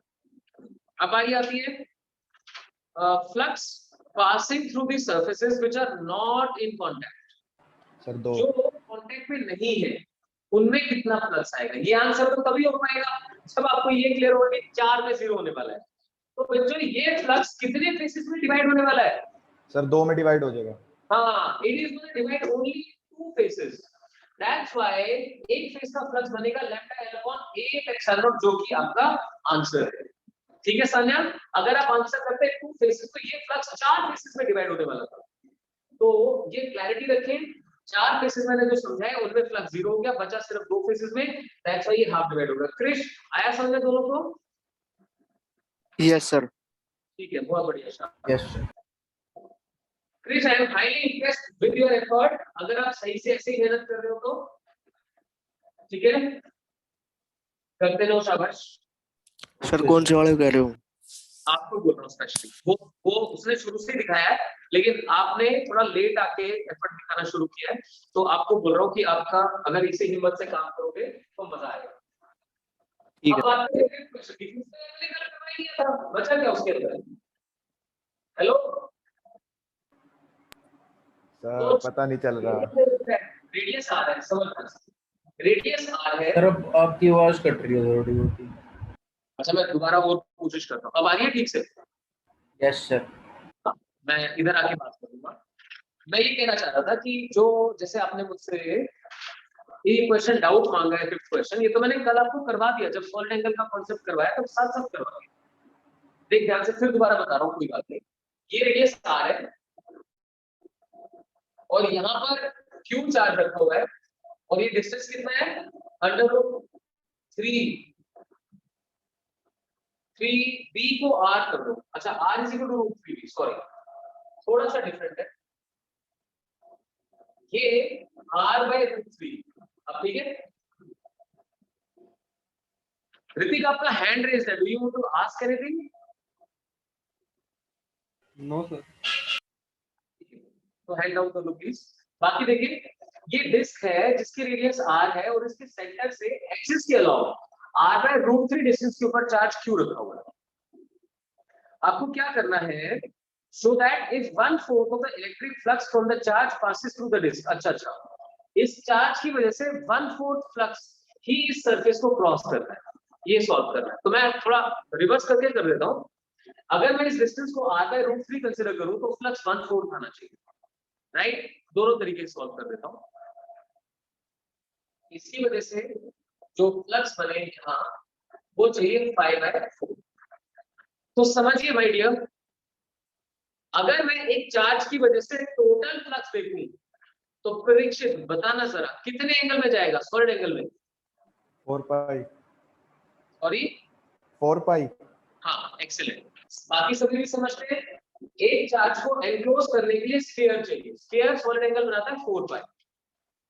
अब बारी आती है flux passing through the surfaces which are not in contact. Sir 2। जो कांटेक्ट में नहीं है उनमें कितना फ्लक्स आएगा? ये आंसर तो तभी हो पाएगा जब आपको ये क्लियर होगा कि 4 में 0 होने वाला है। तो बच्चों ये फ्लक्स कितने फेसेस में डिवाइड होने वाला है? सर 2 में डिवाइड हो जाएगा। हाँ, it is going to divide only 2 faces. That's why एक फेस का फ्लक्स बनेगा lambda L upon 8 epsilon not, जो कि आपका आंसर है। ठीक है सान्या, अगर आप आंसर करते हैं 2 फेसेस तो ये फ्लक्स 4 फेसेस में डिवाइड होने वाला था। तो ये क्लैरिटी रखें, 4 फेसेस मैंने जो समझाया उनमें फ्लक्स 0 हो गया, बचा सिर्फ 2 फेसेस में, दैट्स व्हाई ये हाफ डिवाइड होगा। क्रिश, आया समझ दोनों को? Yes sir. ठीक है, बहुत बढ़िया। Yes. Krish, I am highly impressed with your effort. अगर आप सही से ऐसे ही मेहनत कर रहे हो तो ठीक है, करते रहो, शाबाश। सर कौन से वाले कह रहे हो? आपको बोल रहा हूँ स्पेशली, वो उसने शुरू से दिखाया है, लेकिन आपने थोड़ा लेट आके एफर्ट दिखाना शुरू किया है, तो आपको बोल रहा हूँ कि आपका अगर इसे हिम्मत से काम करोगे तो मजा आएगा। ठीक है। अब बात करें बचा क्या उसके अंदर? हेलो सर पता नहीं चल रहा। रेडियस आर है, समझ, रेडियस आर है। सर अब आपकी आवाज कट रही है थोड़ी बहुत। अच्छा मैं दोबारा और कोशिश करता हूँ, अब आ रही है ठीक से? Yes sir. मैं इधर आके बात करूंगा। मैं ये कहना चाह रहा था कि जो जैसे आपने मुझसे ये क्वेश्चन डाउट मांगा है, फिफ्थ क्वेश्चन, ये तो मैंने कल आपको करवा दिया जब सॉलिड एंगल का कॉन्सेप्ट करवाया तब साथ साथ करवा दिया। देख ध्यान से, फिर दोबारा बता रहा हूँ, कोई बात नहीं। ये रेडियस आर है और यहाँ पर क्यू चार्ज रखा हुआ है और ये डिस्टेंस कितना है, √3 3b को r कर दो। अच्छा r = √3b, सॉरी थोड़ा सा डिफरेंट है, ये r/√3। अब ठीक है ऋतिक, आपका हैंड रेज है, do you want to ask anything? No sir. तो हैंड डाउन कर लो प्लीज। बाकी देखिए ये डिस्क है जिसकी रेडियस r है और इसके सेंटर से एक्सिस के अलावा r/√3 डिस्टेंस के ऊपर चार्ज q रखा हुआ है। आपको क्या करना है, so that if 1/4 of the electric flux from the charge passes through the disk। अच्छा, इस चार्ज की वजह से 1/4 फ्लक्स ही इस सरफेस को क्रॉस करता है, ये सॉल्व करना है। तो मैं थोड़ा रिवर्स करके कर देता हूँ। अगर मैं इस डिस्टेंस को r/√3 कंसीडर करूं तो फ्लक्स 1/4 आना चाहिए, राइट? दोनों तरीके से सॉल्व कर देता हूँ। इसकी वजह से जो फ्लक्स बने यहाँ वो चाहिए 5/4। तो समझिए माय डियर, अगर मैं एक चार्ज की वजह से टोटल फ्लक्स देखूं तो परीक्षित बताना जरा कितने एंगल में जाएगा, सॉलिड एंगल में? 4 पाई। सॉरी 4 पाई। हाँ एक्सीलेंट। बाकी सभी भी समझते हैं, एक चार्ज को एनक्लोज करने के लिए स्फीयर चाहिए, स्फीयर सॉलिड एंगल बनाता है 4 पाई।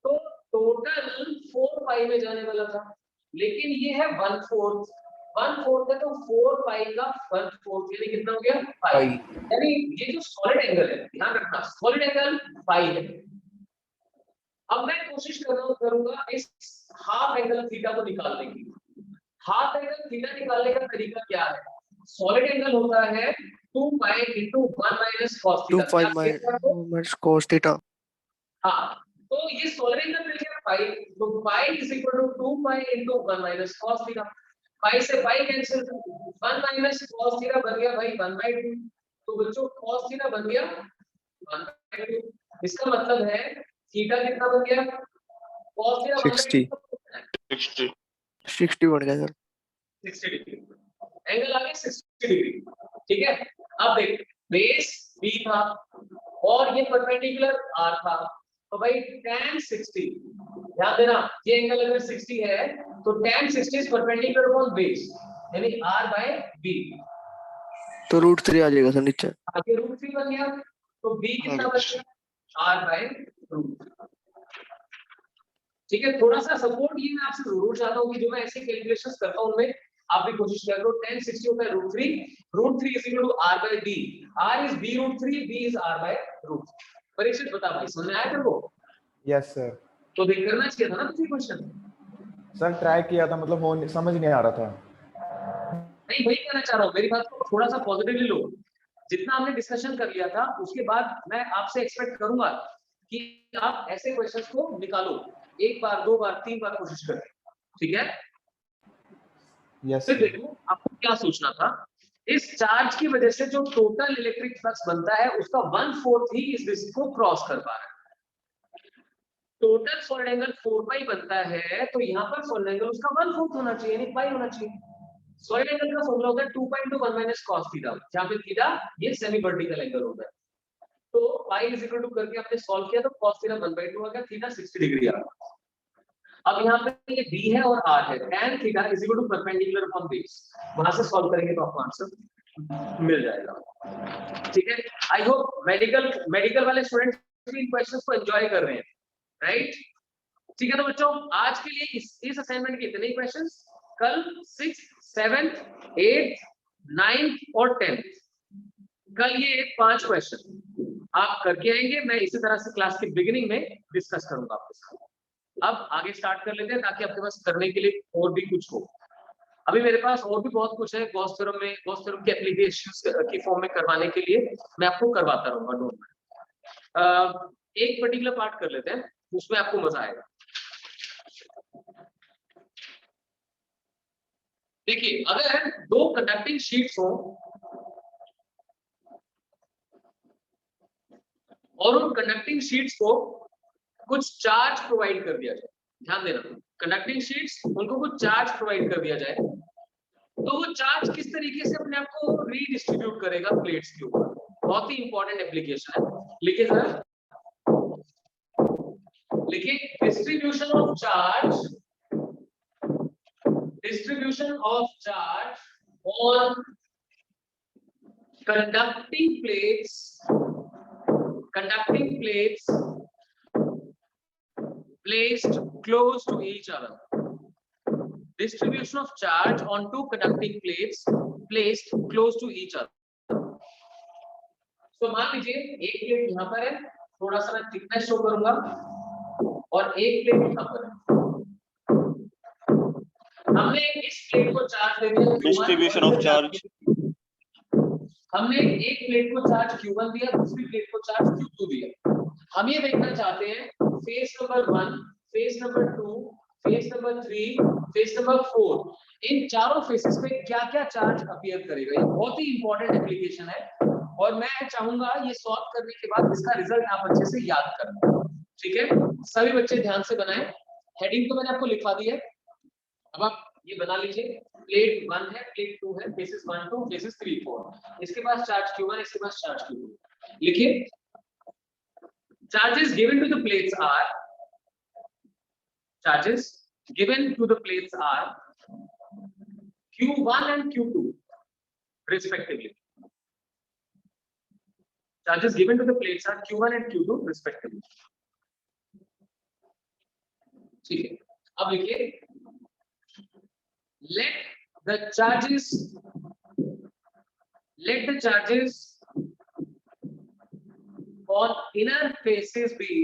तो टोटल 4 पाई में जाने वाला था, लेकिन ये है 1/4 है तो 4 पाई का 1/4 यानी कितना हो गया, पाई। यानी ये जो सॉलिड एंगल है, ध्यान रखना सॉलिड एंगल पाई है। अब मैं कोशिश करूंगा इस हाफ एंगल थीटा को निकालने की। हाफ एंगल थीटा निकालने का तरीका क्या है? सॉलिड एंगल होता है 2 पाई * 1 - cos theta. 2 pi cos theta। हाँ तो ये सॉलिड एंगल मिल गया पाई, तो पाई = 2 पाई * 1 - cos थीटा। पाई से पाई कैंसिल, 1 - cos थीटा बन गया भाई 1/2। तो बच्चों cos थीटा बन गया 1/2। इसका मतलब है थीटा कितना बन गया, cos थीटा 60 60 बन गया सर। 60 डिग्री, एंगल आ गया 60 डिग्री। ठीक है, अब देख बेस B था और ये परपेंडिकुलर R था, तो भाई tan 60, ध्यान देना ये एंगल अगर 60 है तो tan 60 is perpendicular upon base यानी R/B। तो √3 आ जाएगा सर नीचे। आगे √3 बन गया, तो B कितना बच गया, R/√3। ठीक है, थोड़ा सा सपोर्ट ये मैं आपसे जरूर चाहता हूँ कि जो मैं ऐसे कैलकुलेशंस करता हूँ उनमें आप भी कोशिश करो। tan 60 होता है √3 = R/B, R is B√3, B is R/√3। Parikshit बता भाई समझ में आया तेरे को? Yes sir. तो देख करना चाहिए था ना तुझे क्वेश्चन। सर ट्राई किया था, मतलब हो समझ नहीं आ रहा था। नहीं वही कहना चाह रहा हूँ, मेरी बात को थोड़ा सा पॉजिटिवली लो। जितना हमने डिस्कशन कर लिया था उसके बाद मैं आपसे एक्सपेक्ट करूंगा कि आप ऐसे क्वेश्चंस को निकालो, एक बार, दो बार, तीन बार कोशिश करें। ठीक है, यस फिर देखो आपको क्या सोचना था। इस चार्ज की वजह से जो टोटल इलेक्ट्रिक फ्लक्स बनता है उसका 1/4 ही इस डिस्क को क्रॉस कर पा रहा है। टोटल सॉलिड एंगल 4 पाई बनता है तो यहाँ पर सॉलिड एंगल उसका 1/4 होना चाहिए यानी पाई होना चाहिए। सॉलिड एंगल का फॉर्मूला होता है 2 पाई * 1 - cos थीटा, जहां पे थीटा ये सेमी वर्टिकल एंगल होता है। तो पाई = करके आपने सॉल्व किया तो cos थीटा 1/2 आ गया, थीटा 60 डिग्री आ गया। अब यहाँ पे ये B है और R है, tan theta = perpendicular upon base, वहां से सॉल्व करेंगे तो आपको आंसर मिल जाएगा। ठीक है, आई होप मेडिकल वाले स्टूडेंट्स भी इन क्वेश्चंस को एंजॉय कर रहे हैं, राइट? ठीक है, तो बच्चों आज के लिए इस असाइनमेंट के इतने ही क्वेश्चंस। कल 6th 7th 8th 9th और 10th कल ये 5 क्वेश्चन आप करके आएंगे। मैं इसी तरह से क्लास के बिगिनिंग में डिस्कस करूंगा आपके साथ। अब आगे स्टार्ट कर लेते हैं ताकि आपके पास करने के लिए और भी कुछ हो। अभी मेरे पास और भी बहुत कुछ है गॉस थ्योरम के एप्लीकेशंस की फॉर्म में करवाने के लिए, मैं आपको करवाता रहूंगा। एक पर्टिकुलर पार्ट कर लेते हैं, उसमें आपको मजा आएगा। देखिए अगर दो कंडक्टिंग शीट्स हो और उन कंडक्टिंग शीट्स को कुछ चार्ज प्रोवाइड कर दिया जाए, ध्यान देना, कंडक्टिंग शीट्स उनको कुछ चार्ज प्रोवाइड कर दिया जाए, तो वो चार्ज किस तरीके से अपने आप को रीडिस्ट्रीब्यूट करेगा प्लेट्स के ऊपर, बहुत ही इंपॉर्टेंट एप्लीकेशन है। लिखिए जरा, लिखिए distribution of charge on conducting plates placed close to each other. Distribution of charge on two conducting plates placed close to each other. तो मान लीजिए एक प्लेट यहाँ पर है, थोड़ा सा मैं थिकनेस शो करूंगा, और एक प्लेट यहाँ पर है। हमने इस प्लेट को चार्ज दे दिया डिस्ट्रीब्यूशन ऑफ चार्ज, हमने एक प्लेट को चार्ज Q1 दिया, दूसरी प्लेट को चार्ज Q2 दिया। हम ये देखना चाहते हैं face number 1, face number 2, face number 3, face number 4, इन चारों फेसेस पे क्या क्या चार्ज अपीयर करेगा। ये बहुत ही इंपॉर्टेंट एप्लीकेशन है और मैं चाहूंगा ये सॉल्व करने के बाद इसका रिजल्ट आप अच्छे से याद करें। ठीक है, सभी बच्चे ध्यान से बनाएं। हेडिंग तो मैंने आपको लिखवा दी है, अब आप ये बना लीजिए। प्लेट 1 है, प्लेट 2 है, फेसेस 1 2, फेसेस 3 4, इसके पास चार्ज Q1, इसके पास चार्ज Q2। लिखिए charges given to the plates are Q1 and Q2 respectively. Charges given to the plates are Q1 and Q2 respectively. ठीक है, अब लिखिए let the charges on inner faces be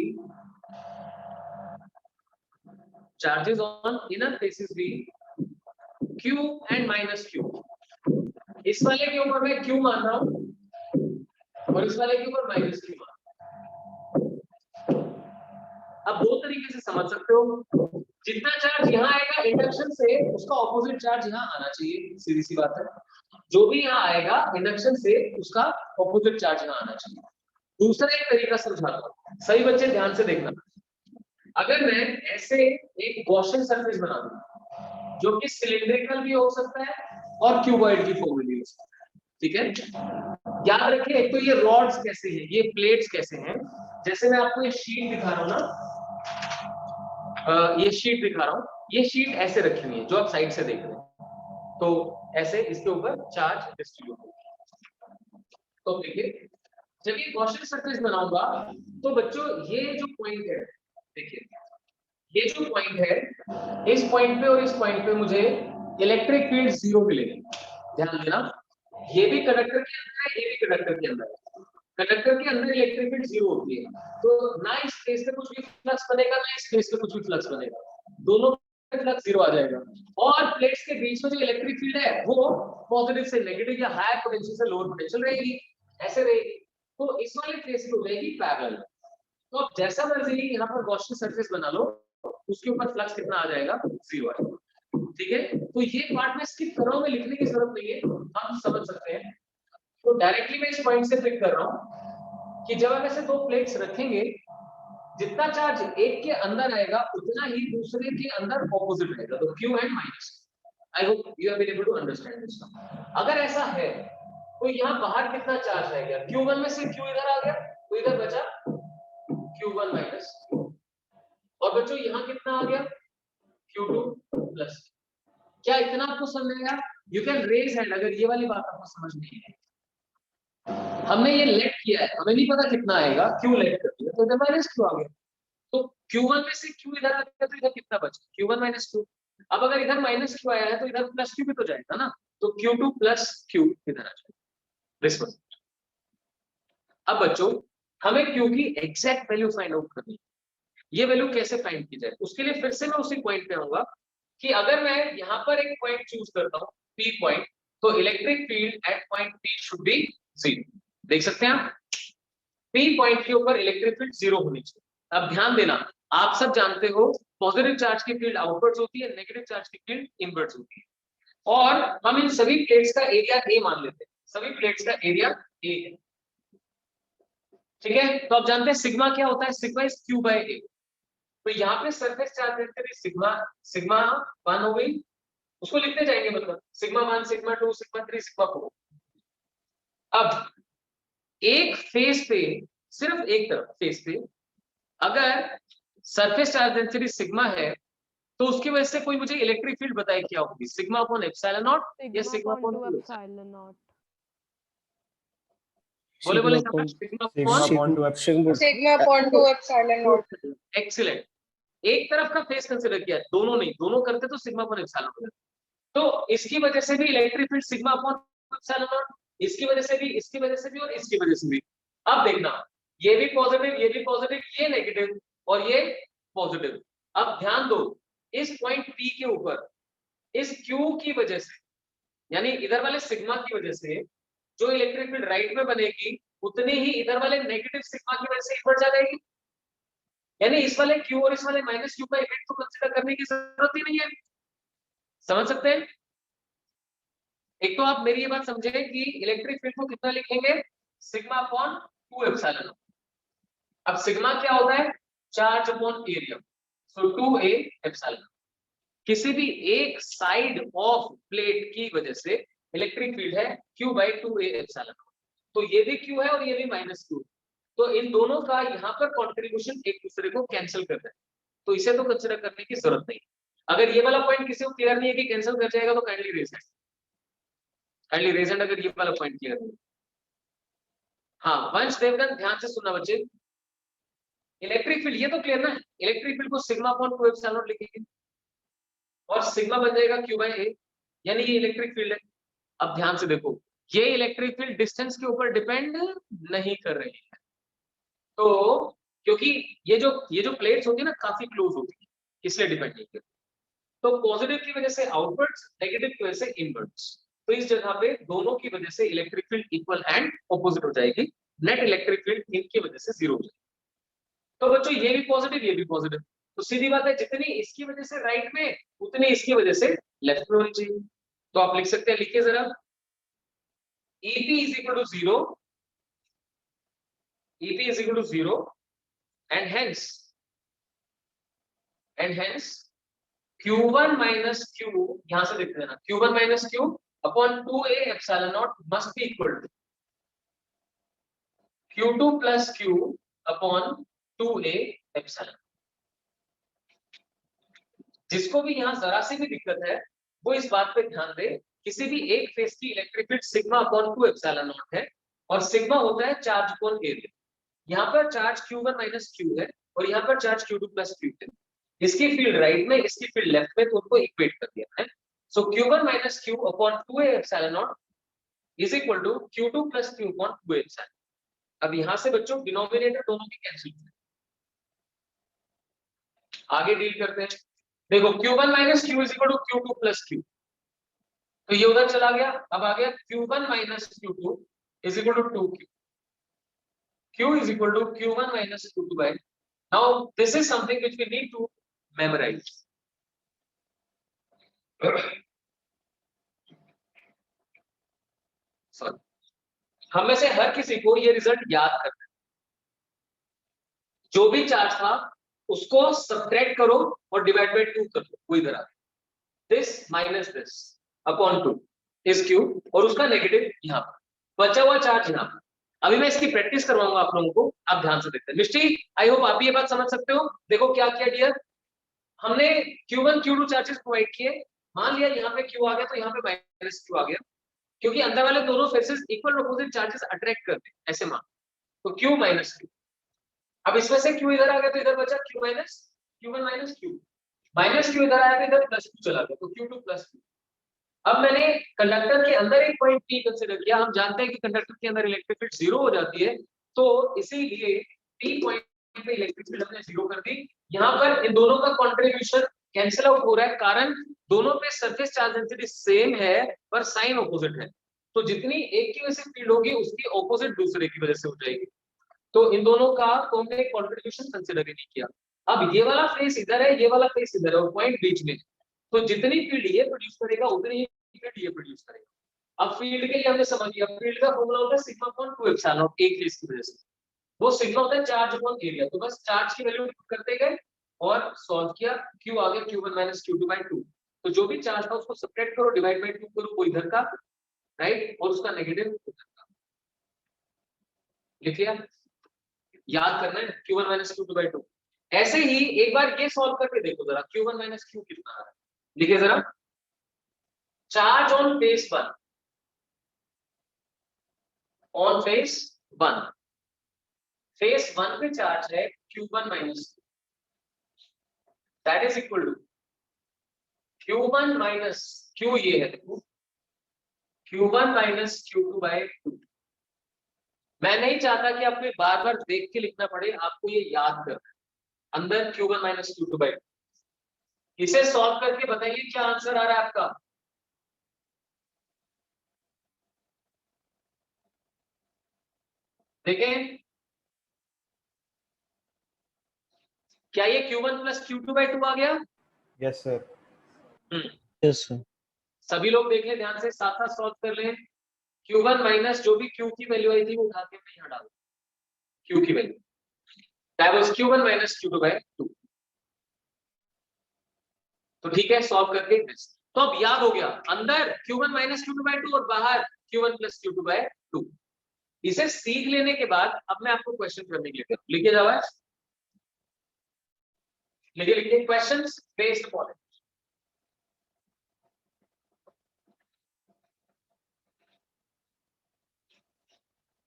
Q and minus Q. इस वाले के ऊपर मैं Q मान रहा हूं और इस वाले के ऊपर माइनस Q मान रहा हूं। अब दो तरीके से समझ सकते हो, जितना चार्ज यहाँ आएगा इंडक्शन से उसका ऑपोजिट चार्ज यहाँ आना चाहिए, सीधी सी बात है। जो भी यहाँ आएगा इंडक्शन से उसका ऑपोजिट चार्ज यहाँ आना चाहिए। दूसरा एक तरीका समझाता हूं, सही बच्चे ध्यान से देखना। अगर मैं ऐसे एक गॉसियन सरफेस बना दूं जो कि सिलिंड्रिकल भी हो सकता है और क्यूबॉइड की फॉर्म में भी हो सकता है, ठीक है। याद रखिए, एक तो ये रॉड्स कैसे हैं, ये प्लेट्स कैसे हैं, जैसे मैं आपको ये शीट दिखा रहा हूं ना, ये शीट दिखा रहा हूं, ये शीट ऐसे रखी हुई है जो आप साइड से देख रहे हैं, तो ऐसे इसके ऊपर चार्ज डिस्ट्रीब्यूट होगा। तो देखिए जब ये गॉसियन सरफेस बनाऊंगा तो बच्चों ये जो पॉइंट है, देखिए ये जो पॉइंट है, इस पॉइंट पे और इस पॉइंट पे मुझे इलेक्ट्रिक फील्ड 0 मिलेगा। ध्यान देना, ये भी कंडक्टर के अंदर है, ये भी कंडक्टर के अंदर है। कंडक्टर के अंदर इलेक्ट्रिक फील्ड 0 होती है, तो ना इस फेस पे कुछ भी फ्लक्स बनेगा ना इस फेस पे कुछ भी फ्लक्स बनेगा, दोनों पे फ्लक्स 0 आ जाएगा। और प्लेट्स के बीच में जो इलेक्ट्रिक फील्ड है वो पॉजिटिव से नेगेटिव या हायर पोटेंशियल से लोअर पोटेंशियल रहेगी, ऐसे रहेगी। तो इस वाले फेस पे हो जाएगी पैरेलल। तो आप जैसा मर्जी यहाँ पर गॉसियन सरफेस बना लो, उसके ऊपर फ्लक्स कितना आ जाएगा, 0 आएगा। ठीक है, तो ये पार्ट में स्किप कर रहा हूं, मैं लिखने की जरूरत नहीं है, हम समझ सकते हैं। तो डायरेक्टली मैं इस पॉइंट से पिक कर रहा हूं कि जब हम ऐसे दो प्लेट्स रखेंगे, जितना चार्ज एक के अंदर आएगा उतना ही दूसरे के अंदर ऑपोजिट रहेगा, तो Q and minus. I hope you have been able to understand this. अगर ऐसा है तो यहाँ बाहर कितना चार्ज रह गया, Q1 में से Q इधर आ गया तो इधर बचा Q1 माइनस, और बच्चों यहाँ कितना आ गया Q2 प्लस। क्या इतना आपको समझ में आया? यू कैन रेज हैंड अगर ये वाली बात आपको समझ नहीं है। हमने ये लेट किया है, हमें नहीं पता कितना आएगा, क्यों लेट कर दिया तो इधर माइनस क्यों आ गया, तो Q1 में से Q इधर आ गया तो इधर कितना बचा, Q1 माइनस Q। अब अगर इधर माइनस Q आया है तो इधर प्लस Q भी तो जाएगा ना, तो Q2 प्लस Q इधर आ जाएगा। अब बच्चों हमें Q की एग्जैक्ट वैल्यू फाइंड आउट करनी है। ये वैल्यू कैसे फाइंड की जाए, उसके लिए फिर से मैं उसी पॉइंट पे आऊंगा कि अगर मैं यहाँ पर एक पॉइंट चूज करता हूँ P पॉइंट, तो electric field eight point P should be 0। देख सकते हैं आप, P पॉइंट के ऊपर इलेक्ट्रिक फील्ड 0 होनी चाहिए। अब ध्यान देना, आप सब जानते हो पॉजिटिव चार्ज की फील्ड आउटवर्ड्स होती है, नेगेटिव चार्ज की फील्ड इनवर्ड्स होती है, और हम इन सभी प्लेट्स का एरिया ए मान लेते हैं, सभी प्लेट्स का एरिया ए है, ठीक है। तो आप जानते हैं सिग्मा क्या होता है, सिग्मा इज क्यू बाय ए। तो यहाँ पे surface charge density sigma sigma 1 हो गई, उसको लिखते जाएंगे, मतलब सिग्मा 1 सिग्मा 2 सिग्मा 3 सिग्मा 4। अब एक फेस पे, सिर्फ एक तरफ फेस पे अगर सरफेस चार्ज डेंसिटी सिग्मा है, तो उसकी वजह से कोई मुझे इलेक्ट्रिक फील्ड बताए क्या होगी, सिग्मा अपॉन एप्सिलॉन नॉट या सिग्मा अपॉन 2 एप्सिलॉन नॉट। बोले बोले Sigma upon- sigma sigma upon upon 2 sigma upon 2 epsilon not. Excellent. एक तरफ का फेस कंसीडर किया, दोनों नहीं, दोनों करते तो सिग्मा अपॉन एप्सिलॉन होता। तो इसकी वजह से भी electric field sigma upon epsilon not, इसकी वजह से भी, इसकी वजह से भी और इसकी वजह से भी। अब देखना, ये भी पॉजिटिव, ये भी पॉजिटिव, ये नेगेटिव और ये पॉजिटिव। अब ध्यान दो, इस पॉइंट P के ऊपर इस Q की वजह से, यानी इधर वाले सिग्मा की वजह से जो इलेक्ट्रिक फील्ड राइट में बनेगी, उतनी ही इधर वाले नेगेटिव सिग्मा की वजह से इनवर्ट जा जाएगी। यानी इस वाले Q और इस वाले माइनस Q का इफेक्ट तो कंसीडर करने की जरूरत ही नहीं है। समझ सकते हैं? एक तो आप मेरी ये बात समझे कि इलेक्ट्रिक फील्ड को कितना लिखेंगे, सिग्मा अपॉन 2 एप्सिलॉन। अब सिग्मा क्या होता है, चार्ज अपॉन एरिया, सो 2a एप्सिलॉन। किसी भी एक साइड ऑफ प्लेट की वजह से इलेक्ट्रिक फील्ड है q बाई 2a एप्सिलॉन। तो ये भी q है और ये भी माइनस q, तो इन दोनों का यहाँ पर कंट्रीब्यूशन एक दूसरे को कैंसिल करता है, तो इसे तो कंसीडर करने की जरूरत नहीं। अगर ये वाला पॉइंट किसी को क्लियर नहीं है कि कैंसिल कर जाएगा, तो काइंडली रेज हैंड अगर ये वाला पॉइंट क्लियर है। हाँ वंश देवगन, ध्यान से सुनना बच्चे, इलेक्ट्रिक फील्ड ये तो क्लियर ना है, इलेक्ट्रिक फील्ड को सिग्मा अपॉन 2 एप्सिलॉन नॉट लिखेंगे और सिग्मा बन जाएगा q बाय a, यानी ये इलेक्ट्रिक फील्ड है। अब ध्यान से देखो, ये इलेक्ट्रिक फील्ड डिस्टेंस के ऊपर डिपेंड नहीं कर रही है, तो क्योंकि ये जो प्लेट्स होती है ना काफी क्लोज होती है, इसलिए डिपेंड नहीं करती। तो पॉजिटिव की वजह से आउटवर्ड्स, नेगेटिव की वजह से इनवर्ड्स, तो इस जगह पे दोनों की वजह से electric field equal and opposite हो जाएगी, नेट इलेक्ट्रिक फील्ड इनकी वजह से 0 हो जाएगी। तो बच्चों ये भी पॉजिटिव, ये भी पॉजिटिव, तो सीधी बात है जितनी इसकी वजह से राइट में, उतनी इसकी वजह से लेफ्ट में होनी चाहिए। तो आप लिख सकते हैं, लिखिए जरा, EP is equal to 0, EP is equal to 0 and hence Q1 minus Q, यहां से लिख देना, Q1 minus Q upon 2a epsilon naught must be equal to Q2 plus Q upon 2a epsilon। जिसको भी यहाँ जरा सी भी दिक्कत है, वो इस बात पे ध्यान दे, किसी भी एक फेस की electric field sigma upon 2 epsilon not है, और सिग्मा होता है चार्ज अपॉन एरिया। यहाँ पर चार्ज Q1 माइनस Q है और यहाँ पर चार्ज Q2 प्लस Q है। इसकी फील्ड राइट में, इसकी फील्ड लेफ्ट में, तो उनको इक्वेट कर दिया है। So Q1 minus Q upon 2a epsilon not is equal to Q2 plus Q upon 2a epsilon. अब यहाँ से बच्चों डिनोमिनेटर दोनों की कैंसिल करें, आगे डील करते हैं। देखो Q1 minus Q is equal to Q2 plus Q, तो ये उधर चला गया, अब आ गया Q1 minus Q2 is equal to 2Q, Q is equal to Q1 minus Q2 by, now this is something which we need to memorize। Sorry, हम में से हर किसी को ये रिजल्ट याद करना है, जो भी चार्ज था उसको सब्ट्रैक्ट करो और डिवाइड बाय 2 कर दो, वो इधर आ गया, this minus this upon 2 is Q, और उसका नेगेटिव यहाँ पर, बचा हुआ चार्ज यहाँ पर। अभी मैं इसकी प्रैक्टिस करवाऊंगा आप लोगों को, आप ध्यान से देखते हैं। मिष्टी, आई होप आप ये बात समझ सकते हो। देखो क्या किया डियर, हमने Q1 Q2 चार्जेस प्रोवाइड किए, मान लिया यहाँ पे Q आ गया तो यहाँ पे माइनस Q आ गया, क्योंकि अंदर वाले दोनों faces equal opposite charges attract करते हैं, ऐसे मान, तो Q माइनस Q। अब इसमें से Q इधर आ गया तो इधर बचा Q minus Q1 minus Q, minus Q इधर आया तो इधर प्लस Q चला गया, तो Q2 प्लस Q। अब मैंने कंडक्टर के अंदर एक पॉइंट P कंसीडर किया, हम जानते हैं कि कंडक्टर के अंदर इलेक्ट्रिक फील्ड 0 हो जाती है, तो इसीलिए P पॉइंट पे इलेक्ट्रिक फील्ड हमने 0 कर दी। यहाँ पर इन दोनों का कंट्रीब्यूशन कैंसिल आउट हो रहा है, कारण दोनों पे सरफेस चार्ज डेंसिटी सेम है पर साइन ऑपोजिट है, तो जितनी एक की वजह से फील्ड होगी उसकी ऑपोजिट दूसरे की वजह से हो जाएगी, तो इन दोनों का तो हमने कंट्रीब्यूशन कंसीडर ही नहीं किया। अब ये वाला फेस इधर है, ये वाला फेस इधर है और पॉइंट बीच में, तो जितनी फील्ड ये प्रोड्यूस करेगा उतनी ही फील्ड ये प्रोड्यूस करेगा। अब फील्ड के लिए हमने समझ लिया, फील्ड का फॉर्मूला होता है सिग्मा अपॉन 2 एप्सिलॉन, एक फेस की वजह से वो सिग्मा होता है चार्ज अपॉन एरिया। तो बस चार्ज की वैल्यू करते गए और सॉल्व किया, क्यू आ गया q1 माइनस q2/2। तो जो भी चार्ज था उसको सब्ट्रैक्ट करो, डिवाइड बाय 2 करो, वो इधर का राइट और उसका नेगेटिव उधर का। लिख लिया, याद करना है q1 माइनस q2/2। ऐसे ही एक बार ये सॉल्व करके देखो जरा, q1 माइनस q कितना आ रहा है, लिखिए जरा। Charge on face 1, on face 1, face 1 पे चार्ज है q1 minus, that is equal to q1 minus q, ये है देखो q1 माइनस q2/2। मैं नहीं चाहता कि आपको बार बार देख के लिखना पड़े, आपको ये याद करना है, अंदर q1 माइनस q2/2। इसे सॉल्व करके बताइए क्या आंसर आ रहा है आपका। देखें क्या ये q1 प्लस q2/2 आ गया। Yes sir. Yes sir. सभी लोग देख लें ध्यान से, साथ साथ सॉल्व कर लें। q1 माइनस जो भी q की वैल्यू आई थी वो उठा के मैं यहाँ डाल, q की value that was q1 minus q2/2। तो ठीक है, सॉल्व करके तो अब याद हो गया, अंदर q1 माइनस q2/2 और बाहर q1 प्लस q2/2। इसे सीख लेने के बाद अब मैं आपको क्वेश्चन करने के लिए कहूं, लिखिए जाओ, लिखिए लिखिए क्वेश्चंस बेस्ड अपॉन इट।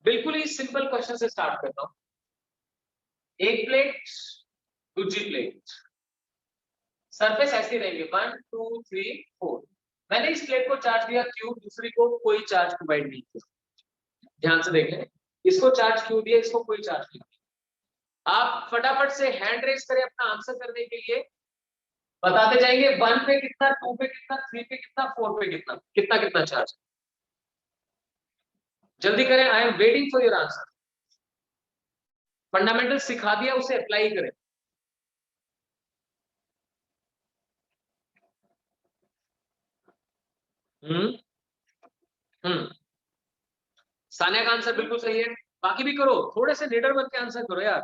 बिल्कुल ही सिंपल क्वेश्चन से स्टार्ट करता हूं। एक प्लेट, दूसरी प्लेट, सरफेस ऐसी रहेंगे 1 2 3 4। मैंने इस प्लेट को चार्ज दिया q, दूसरी को कोई चार्ज प्रोवाइड नहीं किया। ध्यान से देख लें, इसको चार्ज q दिया, इसको कोई चार्ज नहीं दिया। आप फटाफट से हैंड रेज करें अपना आंसर करने के लिए, बताते जाएंगे 1 पे कितना, 2 पे कितना, 3 पे कितना, 4 पे कितना, कितना कितना चार्ज। जल्दी करें, I am waiting for your answer. Fundamental सिखा दिया, उसे अप्लाई करें। सानिया का आंसर बिल्कुल सही है, बाकी भी करो, थोड़े से निडर बन के आंसर करो यार,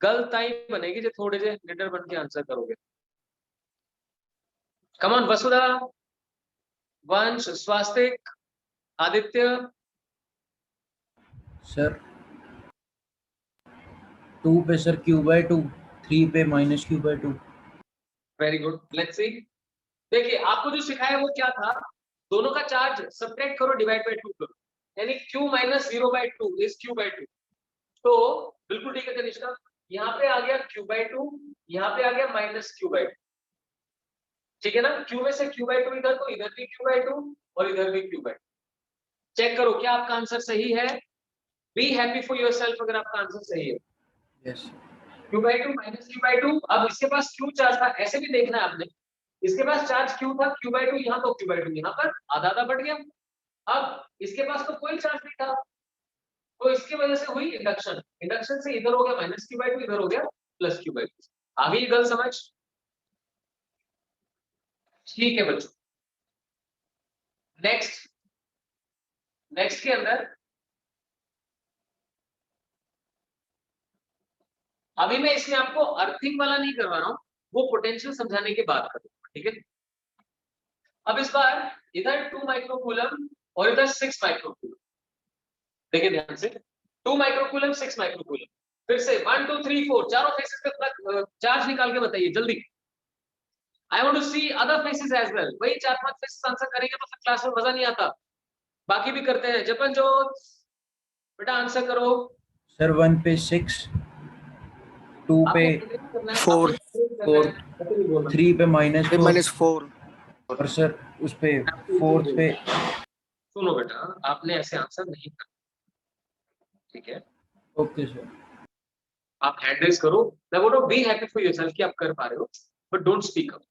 गलत बनेगी जो थोड़े से निडर बन के आंसर करोगे। कम ऑन वसुधा, वंश, स्वास्तिक, आदित्य। सर 2 पे सर q/2, 3 पे minus q/2। Very good, let's see. देखिए आपको जो सिखाया वो क्या था, दोनों का चार्ज सब्ट्रैक्ट करो, डिवाइड बाय 2 करो, यानी q माइनस 0/2 इज q/2। तो बिल्कुल ठीक है कनिष्का, यहाँ पे आ गया q/2, यहाँ पे आ गया माइनस q/2। ठीक है ना, q में से q/2 इधर, तो इधर भी q/2 और इधर भी q/2। चेक करो क्या आपका आंसर सही है, बी हैप्पी फॉर योरसेल्फ अगर आपका आंसर सही है। Yes q/2 minus q/2। अब इसके पास q चार्ज था, ऐसे भी देखना है आपने, इसके पास चार्ज q था, q/2 यहाँ, तो q/2 यहाँ पर आधा आधा बढ़ गया। अब इसके पास तो कोई चार्ज नहीं था, तो इसकी वजह से हुई इंडक्शन, इंडक्शन से इधर हो गया माइनस q/2, इधर हो गया प्लस q/2। आगे ये गल समझ, ठीक है बच्चों। नेक्स्ट, नेक्स्ट के अंदर अभी मैं इसमें आपको अर्थिंग वाला नहीं करवा रहा हूं, वो पोटेंशियल समझाने के बाद करूंगा, ठीक है। अब इस बार इधर 2 माइक्रोकूलम और इधर 6 माइक्रोकूलम, देखिए ध्यान से, 2 माइक्रोकूलम 6 माइक्रोकूलम, फिर से 1 2 3 4 चारों फेसेस पे चार्ज निकाल के बताइए जल्दी। I want to see other faces as well, वही 4-5 फेसेस आंसर करेंगे तो फिर क्लास में मजा नहीं आता, बाकी भी करते हैं। जपन जोत बेटा आंसर करो। सर 1 पे 6, 2 पे 4 4, 3 पे माइनस 4 -4 और सर उस पे 4th पे। सुनो बेटा, आपने ऐसे आंसर नहीं करना, ठीक है। Okay sir. आप हैंड रेज करो, मैं बोल रहा हूं बी हैप्पी फॉर योरसेल्फ कि आप कर पा रहे हो, बट डोंट स्पीक अप।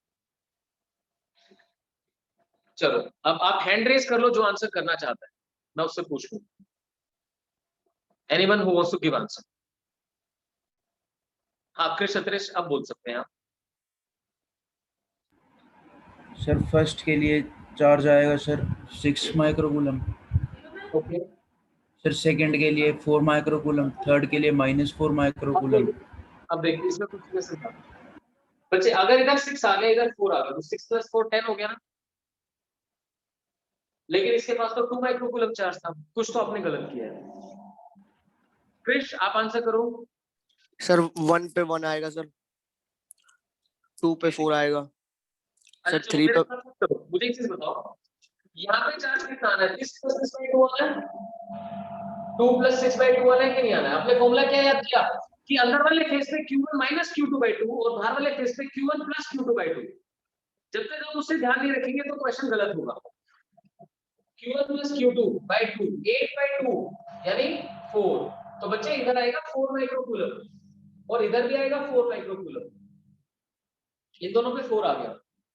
चलो अब आप हैंड रेज कर लो जो आंसर करना चाहता है, मैं उससे पूछ लूं। Anyone who wants to give answer. हाँ कृष्ण त्रिश अब बोल सकते हैं आप। सर फर्स्ट के लिए चार्ज आएगा sir 6 microcoulomb, okay sir second के लिए 4 माइक्रोकूलम, थर्ड के लिए -4 माइक्रोकूलम। अब देखिए इसमें कुछ भी समझा बच्चे, अगर इधर 6 आ गया इधर 4 आ गया तो 6 + 4 10 हो गया ना, लेकिन इसके पास तो 2 माइक्रोकूलम चार्ज था, कुछ तो आपने गलत किया है। कृष आप आंसर करो। सर 1 पे 1 आएगा सर, 2 पे 4 आएगा सर, अच्छा चलो 3 मेरे पे साथ करो, मुझे एक चीज बताओ, यहाँ पे चार्ज कितना आना है, 6 + 6/2 आना है, 2 + 6/2 आना है कि नहीं आना है? आपने फॉर्मूला क्या याद किया कि अंदर वाले फेस पे Q1 - Q2/2 और बाहर वाले फेस पे Q1 + Q2/2। जब तक आप उससे ध्यान नहीं रखेंगे तो क्वेश्चन गलत होगा। Q1 + Q2/2 8/2 यानी 4, तो बच्चे इधर आएगा 4 माइक्रोकूलम और इधर भी आएगा 4 माइक्रोकूलम, इन दोनों पे 4 आ गया।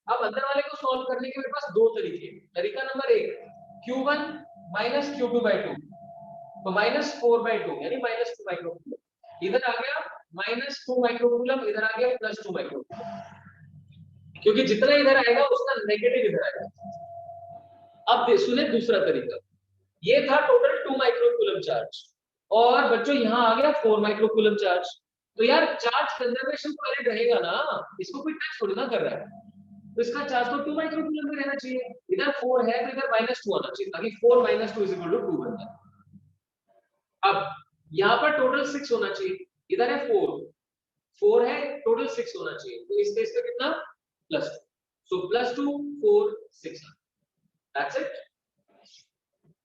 अब अंदर वाले को सॉल्व करने के मेरे पास दो तरीके। तरीका नंबर 1 Q1 - Q2/2 तो -4/2 यानी -2 माइक्रोकूलम, इधर आ गया -2 माइक्रोकूलम, इधर आ गया +2 माइक्रोकूलम, क्योंकि जितना इधर आएगा उसका नेगेटिव इधर आएगा। अब सुने दूसरा तरीका, ये था टोटल 2 माइक्रोकूलम चार्ज और बच्चों यहाँ आ गया 4 माइक्रोकूलम चार्ज, तो यार चार्ज कंजर्वेशन तो अलग रहेगा ना, इसको कोई टच थोड़ी ना कर रहा है, तो इसका चार्ज तो 2 माइक्रोकूलम में रहना चाहिए। इधर 4 है तो इधर -2 आना चाहिए ताकि 4 - 2 = 2 बन जाए। अब यहाँ पर टोटल 6 होना चाहिए, इधर है 4 है, टोटल 6 होना चाहिए, तो इस केस में कितना +2, सो +2 4 6, that's it.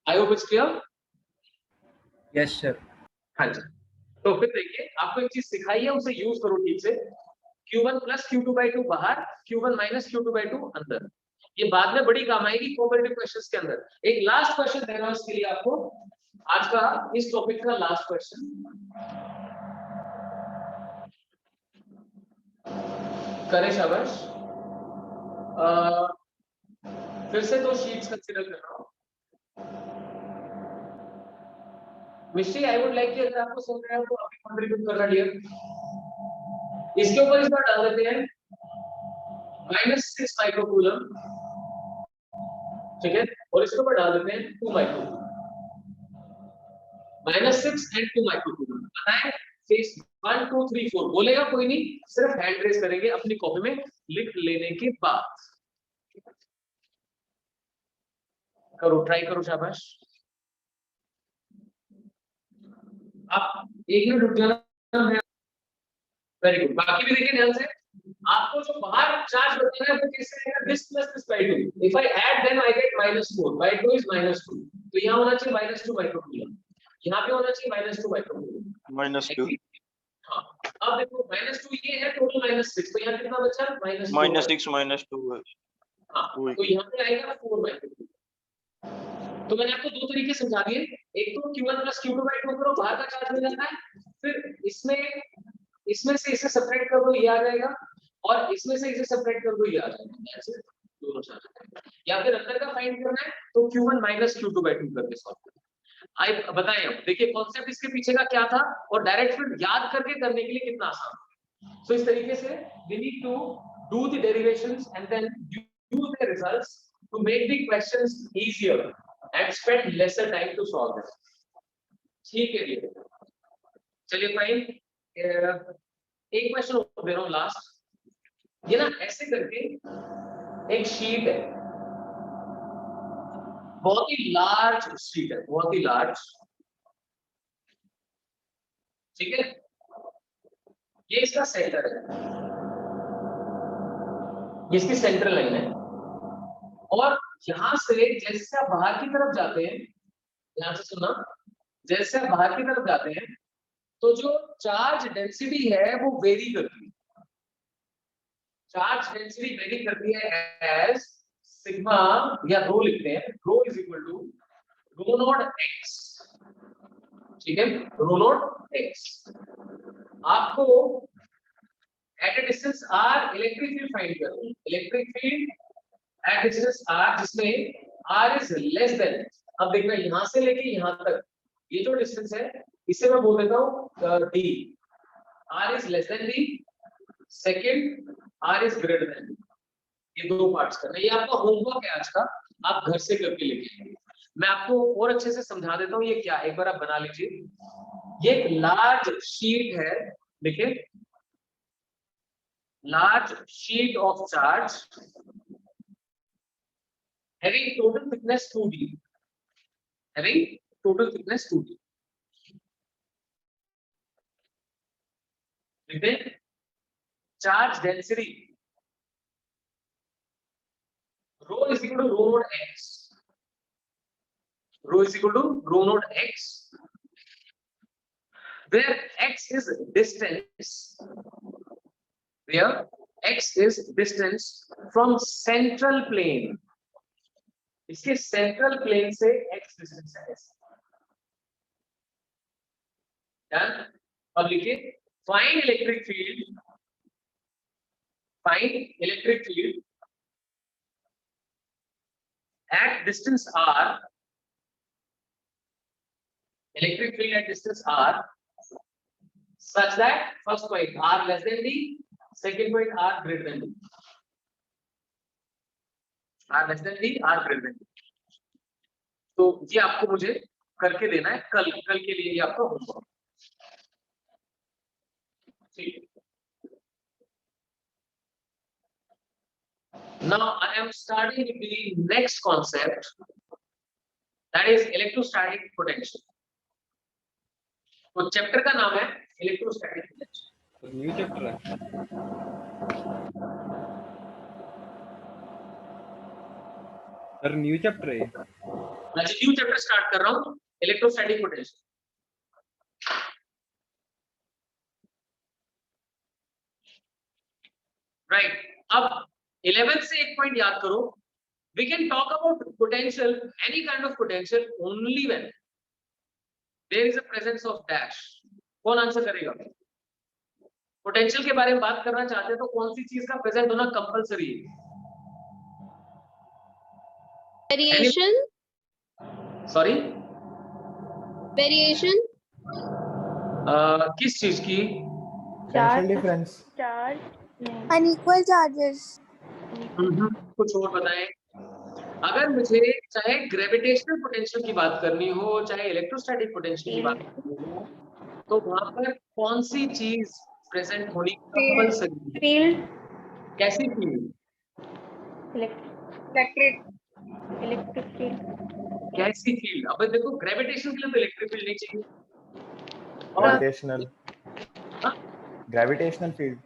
I hope it's clear. Yes sir. हाँ जी, तो फिर देखिए आपको एक चीज सिखाई है उसे यूज करो ठीक से। Q1 + Q2/2 बाहर, Q1 - Q2/2 अंदर, ये बाद में बड़ी काम आएगी कोऑपरेटिव क्वेश्चंस के अंदर। एक लास्ट क्वेश्चन दे रहा हूं इसके लिए आपको, आज का इस टॉपिक का लास्ट क्वेश्चन, करें शाबाश। फिर से 2 शीट्स कंसीडर कर रहा हूं। मिस्ट्री आई वुड लाइक कि अगर आपको समझ रहा है तो आप कंट्रीब्यूट करना डियर। इसके ऊपर इस बार डाल देते हैं -6 माइक्रोकूलम, ठीक है, और इसके ऊपर डाल देते हैं 2 माइक्रोकूलम, -6 एंड 2 माइक्रोकूलम। बताएं फेस 1 2 3 4 बोलेगा कोई नहीं, सिर्फ हैंड रेज करेंगे अपनी कॉपी में लिख लेने के बाद। करो, ट्राई करो, शाबाश। आप 1 मिनट रुक जाना, वेरी गुड। बाकी भी देखिए ध्यान से, आपको जो बाहर चार्ज बताना है वो कैसे आएगा, this plus this by 2, if I add them I get -4 by 2 is -2, तो यहाँ होना चाहिए -2 माइक्रोकूलम, यहाँ पे होना चाहिए -2 माइक्रोकूलम -2 हाँ। अब देखो -2 ये है, टोटल -6, तो यहाँ कितना बचा -6 -2 है। हाँ, तो यहाँ पे आएगा 4 माइक्रोकूलम। तो मैंने आपको दो तरीके समझा दिए, एक तो Q1 + Q2/2 करो, बाहर का चार्ज मिल जाता है, फिर इसमें से इसे सेपरेट कर दो, ये आ जाएगा, और इसमें से इसे सेपरेट कर दो, ये आ जाएगा, ऐसे दोनों चार्ज। या फिर अंदर का फाइंड करना है तो Q1 - Q2/2 करके सॉल्व करना। आई बताएं, अब देखिए कॉन्सेप्ट इसके पीछे का क्या था और डायरेक्ट फिर याद करके करने के लिए कितना आसान है। सो इस तरीके से we need to do the derivations and then use the results to make the questions easier and spend lesser time to solve this. ठीक है जी, चलिए फाइन। एक क्वेश्चन दे रहा हूं लास्ट, ये ना ऐसे करके एक शीट है, बहुत ही लार्ज शीट है, बहुत ही लार्ज, ठीक है, ये इसका सेंटर है, ये इसकी सेंट्रल लाइन है, और यहां से जैसे आप बाहर की तरफ जाते हैं, ध्यान से सुनना, जैसे आप बाहर की तरफ जाते हैं तो जो चार्ज डेंसिटी है वो वेरी करती है, चार्ज डेंसिटी वेरी करती है एज सिग्मा या रो लिखते हैं, rho is equal to rho naught x, ठीक है, रो नॉट एक्स। आपको at a distance r electric field find करना है, electric field at distance r जिसमें आर इज लेस देन, अब देखना यहां से लेके यहां तक ये जो डिस्टेंस है इसे मैं बोल देता हूं D, R is less than D, second R is greater than D। ये दो पार्ट्स करना है, ये आपका होमवर्क है आज का, आप घर से करके लेके आएंगे। मैं आपको और अच्छे से समझा देता हूँ ये क्या है, एक बार आप बना लीजिए। ये एक लार्ज शीट है, देखिए large sheet of charge having total thickness 2D, having total thickness 2D। देखते हैं charge density rho is equal to rho naught x, rho is equal to rho naught x, where x is distance, where x is distance from central plane, इसके सेंट्रल प्लेन से x डिस्टेंस है। डन। अब लिखिए find electric field, find electric field at distance r, electric field at distance r such that first point r less than d, second point r greater than d, r less than d, r greater than d। तो ये आपको मुझे करके देना है कल के लिए, ये आपका होमवर्क, ठीक है। Now I am starting with the next concept, that is electrostatic potential। तो चैप्टर का नाम है इलेक्ट्रोस्टैटिक पोटेंशियल। न्यू चैप्टर है सर, न्यू चैप्टर है। मैं न्यू चैप्टर स्टार्ट कर रहा हूं, इलेक्ट्रोस्टैटिक पोटेंशियल। राइट, अब 11th से एक पॉइंट याद करो, we can talk about potential, any kind of potential only when there is a presence of dash। कौन आंसर करेगा? पोटेंशियल के बारे में बात करना चाहते हैं तो कौन सी चीज का प्रेजेंट होना कंपलसरी है? Variation, सॉरी, variation, किस चीज की? Potential difference। Charge unequal charges। कुछ और बताएं। अगर मुझे चाहे ग्रेविटेशनल पोटेंशियल की बात करनी हो, चाहे इलेक्ट्रोस्टैटिक पोटेंशियल की बात करनी हो, तो वहां पर कौन सी चीज प्रेजेंट होनी कंपलसरी है? फील्ड, कैसी फील्ड? electric, इलेक्ट्रिक फील्ड, कैसी फील्ड? अब देखो ग्रेविटेशन के लिए तो इलेक्ट्रिक फील्ड नहीं चाहिए, और Gravitational। हाँ? Gravitational field।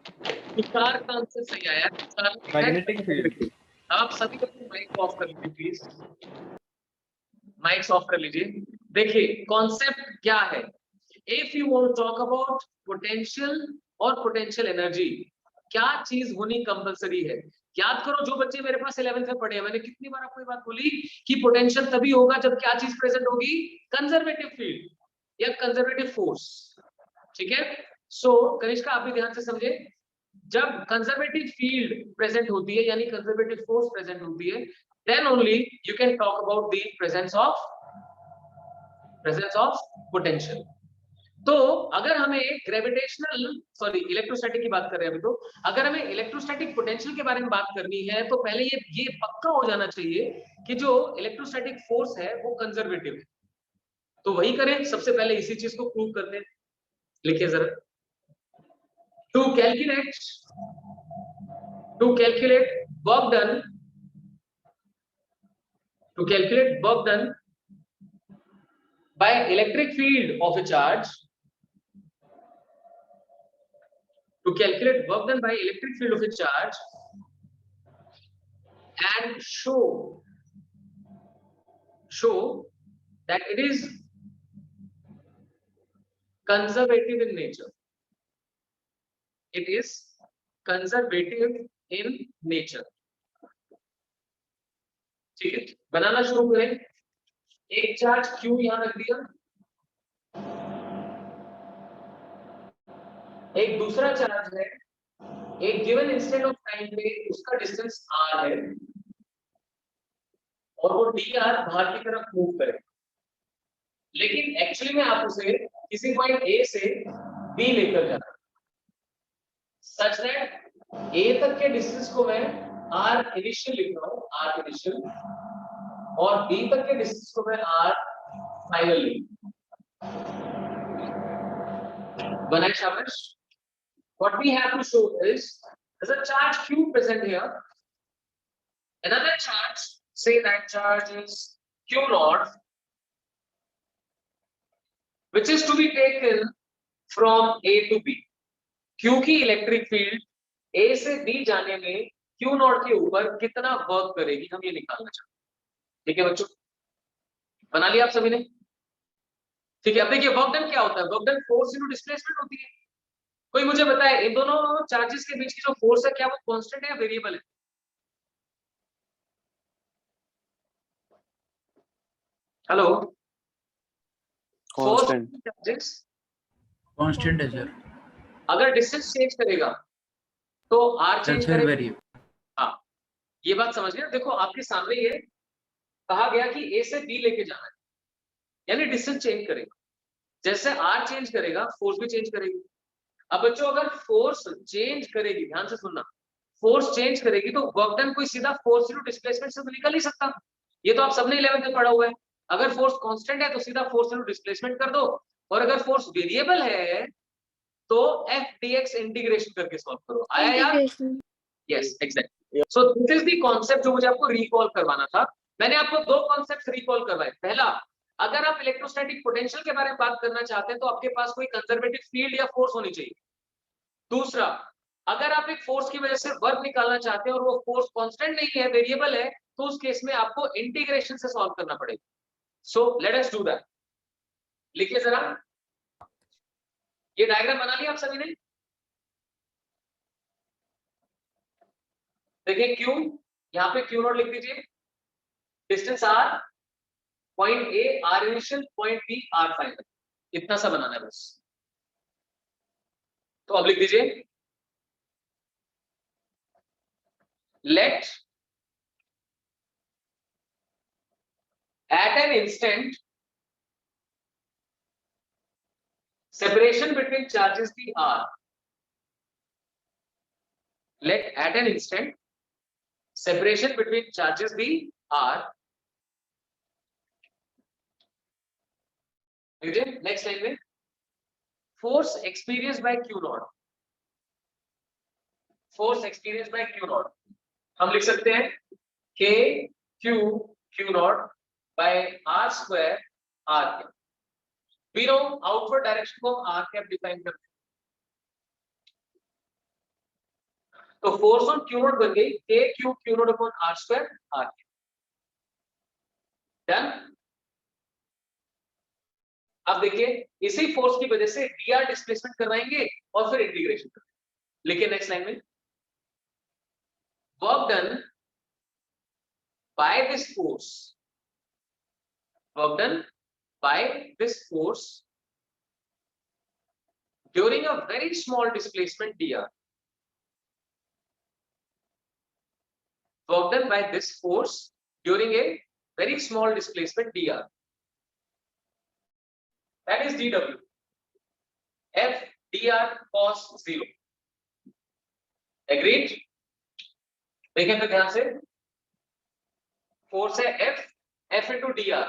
तुषार का आंसर सही आया। Magnetic field. आप सभी लोग माइक ऑफ कर लीजिए प्लीज, माइक्स ऑफ कर लीजिए। देखिए कॉन्सेप्ट क्या है, if you want to talk about potential और पोटेंशियल एनर्जी, क्या चीज होनी कंपलसरी है? याद करो जो बच्चे मेरे पास 11th में पढ़े हैं, मैंने कितनी बार आपको ये बात बोली कि पोटेंशियल तभी होगा जब क्या चीज प्रेजेंट होगी? कंजर्वेटिव फील्ड या कंजर्वेटिव फोर्स। ठीक है, सो कनिष्का आप भी ध्यान से समझे, जब कंजर्वेटिव फील्ड प्रेजेंट होती है यानी कंजर्वेटिव फोर्स प्रेजेंट होती है, then only you can talk about the presence of potential। तो अगर हमें ग्रेविटेशनल इलेक्ट्रोस्टैटिक की बात कर रहे हैं अभी, तो अगर हमें इलेक्ट्रोस्टैटिक पोटेंशियल के बारे में बात करनी है तो पहले ये पक्का हो जाना चाहिए कि जो इलेक्ट्रोस्टैटिक फोर्स है वो कंजर्वेटिव है। तो वही करें, सबसे पहले इसी चीज को प्रूव करते हैं। लिखिए जरा, to calculate work done by electric field of a charge, to calculate work done by electric field of a charge and show that it is conservative in nature, it is conservative in nature। ठीक है, बनाना शुरू करें। एक चार्ज Q यहां रख दिया, एक दूसरा चार्ज है एक गिवन इंस्टेंट ऑफ टाइम पे, उसका डिस्टेंस r है और वो dr बाहर की तरफ मूव करे, लेकिन एक्चुअली में आप उसे किसी पॉइंट A से B लेकर जाना। सच दैट ए तक के डिस्टेंस को मैं आर इनिशियल लिख रहा हूँ, आर इनिशियल, और बी तक के डिस्टेंस को मैं आर फाइनल लिख रहा हूँ। बनाए शाबाश। What we have to show is there's a charge q present here. Another charge, say that charge is q naught, which is to be taken from A to B. क्योंकि इलेक्ट्रिक फील्ड A से B जाने में Q नॉट के ऊपर कितना वर्क करेगी हम ये निकालना चाहते हैं। ठीक है बच्चों, बना लिया आप सभी ने? ठीक है, अब देखिए वर्क डन क्या होता है, work done force into displacement होती है। कोई मुझे बताए इन दोनों चार्जेस के बीच की जो फोर्स है क्या वो कांस्टेंट है या वेरिएबल है? Hello, constant. चार्जेस कांस्टेंट है सर। अगर डिस्टेंस चेंज करेगा तो आर चेंज फिर करेगा। वेरिएबल। हाँ, ये बात समझ गए। देखो आपके सामने ये कहा गया कि ए से बी लेके जाना है, यानी डिस्टेंस चेंज करेगा। जैसे आर चेंज करेगा फोर्स भी चेंज करेगी। अब बच्चों अगर फोर्स चेंज करेगी, ध्यान से सुनना, फोर्स चेंज करेगी तो वर्क डन कोई सीधा फोर्स इनटू डिस्प्लेसमेंट से तो निकल नहीं सकता। ये तो आप सबने 11th में पढ़ा हुआ है। अगर फोर्स कांस्टेंट है तो सीधा फोर्स इनटू डिस्प्लेसमेंट कर दो, और अगर फोर्स वेरिएबल है तो एफ डीएक्स इंटीग्रेशन करके सॉल्व करो। आया यार? Yes exactly. So this is the concept जो मुझे आपको रिकॉल करवाना था। मैंने आपको दो कॉन्सेप्ट्स रिकॉल करवाए। पहला, अगर आप इलेक्ट्रोस्टैटिक पोटेंशियल के बारे में बात करना चाहते हैं तो आपके पास कोई कंजर्वेटिव फील्ड या फोर्स होनी चाहिए। दूसरा, अगर आप एक फोर्स की वजह से वर्क निकालना चाहते हैं और वो फोर्स कांस्टेंट नहीं है, वेरिएबल है, तो उस केस में आपको इंटीग्रेशन से सॉल्व करना पड़ेगा। So let us do that. लिखिए जरा, ये डायग्राम बना लिया आप सभी ने? देखिए क्यू, यहाँ पे क्यू नॉट लिख दीजिए, distance R, point A R initial, point B R final, इतना सा बनाना है बस। तो अब लिख दीजिए, let at an instant separation between charges be r. Let at an instant separation between charges be r. Next line में force experienced by q naught. Force experienced by q naught हम लिख सकते हैं k q q naught by r square r cap. We know outward direction को r cap define करते हैं, तो फोर्स ऑन q नॉट बन गई k q q not upon r square r cap. Done. अब देखिए इसी फोर्स की वजह से dr डिस्प्लेसमेंट करवाएंगे और फिर इंटीग्रेशन करेंगे। लिखिए नेक्स्ट लाइन में, work done by this force, work done by this force during a very small displacement dr, work done by this force during a very small displacement dr, that is dw, f dr cos 0. Agreed? देखें तो ध्यान से, फोर्स है f, f into dr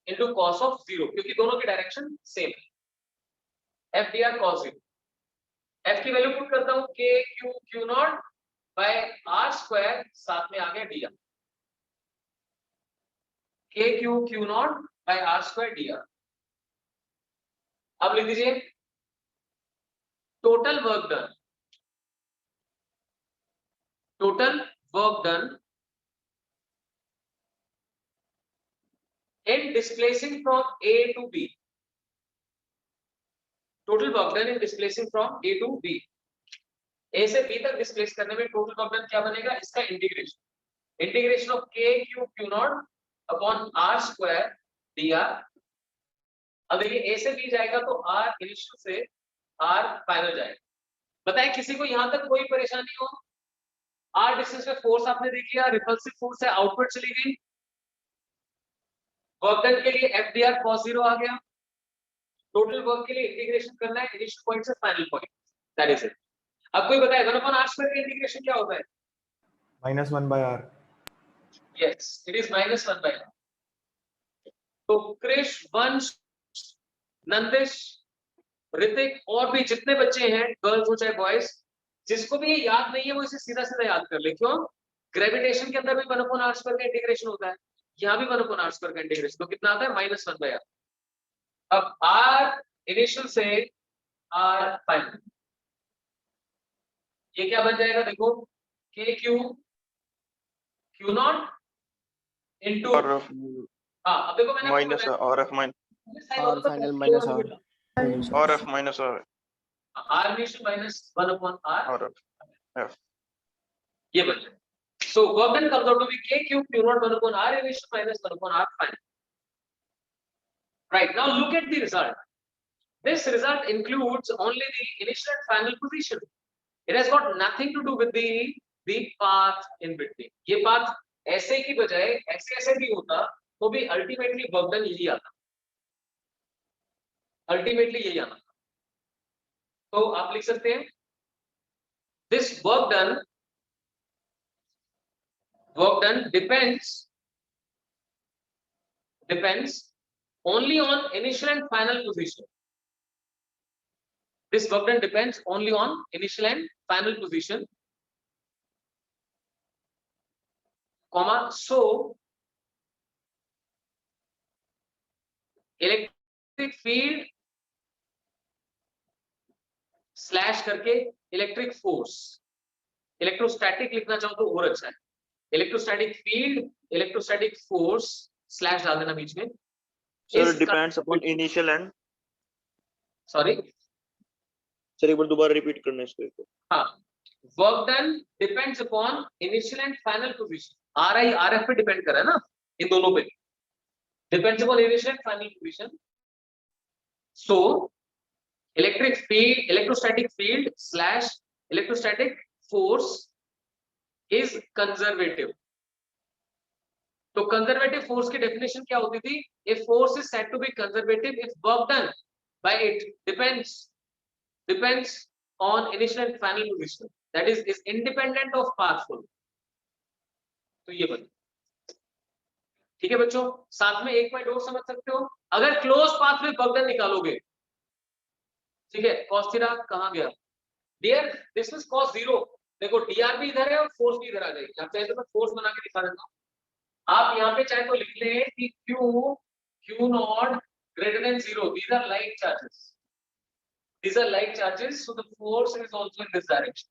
into cos of 0, क्योंकि दोनों की डायरेक्शन सेम है। एफ डी आर cos 0, एफ की वैल्यू पुट करता हूं k q q नॉट बाय r स्क्वायर, साथ में आ गया dr, k q q नॉट बाय r स्क्वायर dr। अब लिख दीजिए total work done, total work done in displacing from A to B, total work done in displacing from A to B, A से B तक डिस्प्लेस करने में टोटल वर्क डन क्या बनेगा, इसका integration, integration of k q q not upon r square dr। अब देखिए A से B जाएगा तो r इनिशियल से r फाइनल जाएगा। बताएं किसी को यहां तक कोई परेशानी हो? r डिस्टेंस पे फोर्स आपने देख लिया, रिपल्सिव फोर्स है, आउटवर्ड चली गई, वर्क डन के लिए एफ डी आर cos 0 आ गया, टोटल वर्क के लिए इंटीग्रेशन करना है इनिशियल पॉइंट से final point, that is it. अब कोई बताए 1/r स्क्वायर का इंटीग्रेशन क्या होता है? -1/r. Yes, it is -1/r. तो क्रिश, वंश, नंदिश, ऋतिक और भी जितने बच्चे हैं, गर्ल्स हो चाहे बॉयज, जिसको भी ये याद नहीं है वो इसे सीधा सीधा याद कर ले. क्यों? ग्रेविटेशन के अंदर भी 1/r स्क्वायर का इंटीग्रेशन होता है, यहाँ भी 1/r स्क्वायर का इंटीग्रेशन. तो कितना आता है? -1/r. अब r इनिशियल से r फाइनल, ये क्या बन जाएगा? देखो, k q q not into, हाँ अब देखो मैंने माइनस और F minus R final minus R. और एफ माइनस और r इनिशियल माइनस 1/r और एफ. ये बन जाएगा. So work done comes out to be k cube q naught 1/r initial minus 1/r final. Right, now look at the result. This result includes only the initial and final position. It has got nothing to do with the path in between. ये path ऐसे की बजाय ऐसे भी होता तो भी ultimately work done यही आता. Ultimately यही आना. तो आप लिख सकते हैं this work done depends only on initial and final position. This work done depends only on initial and final position, comma, so electric field slash करके इलेक्ट्रिक फोर्स, इलेक्ट्रोस्टैटिक लिखना चाहो तो और अच्छा है. Electrostatic field, electrostatic force slash डाल देना बीच में. Sir depends upon initial and, sorry sir एक बार दोबारा रिपीट करना इसको. हाँ, work done depends upon initial and final position. Are I R F पे डिपेंड कर रहा है ना, इन दोनों पे depends upon initial and final position. So electric field, electrostatic field slash electrostatic force is conservative. तो conservative force की definition क्या होती थी? A force is said to be conservative if work done by it depends on initial and final position, that is independent of path flow. तो ये बन, ठीक है बच्चों. साथ में एक पॉइंट और समझ सकते हो, अगर क्लोज पाथ में वर्क डन निकालोगे, ठीक है, cos थीटा कहां गया? Dear this is cos 0. देखो dr भी इधर है और फोर्स भी इधर आ जाएगी. आप चाहे तो मैं फोर्स बना के दिखा देता हूं. आप यहां पे चाहे तो लिख ले कि q not greater than 0. these are light charges, so the force is also in this direction.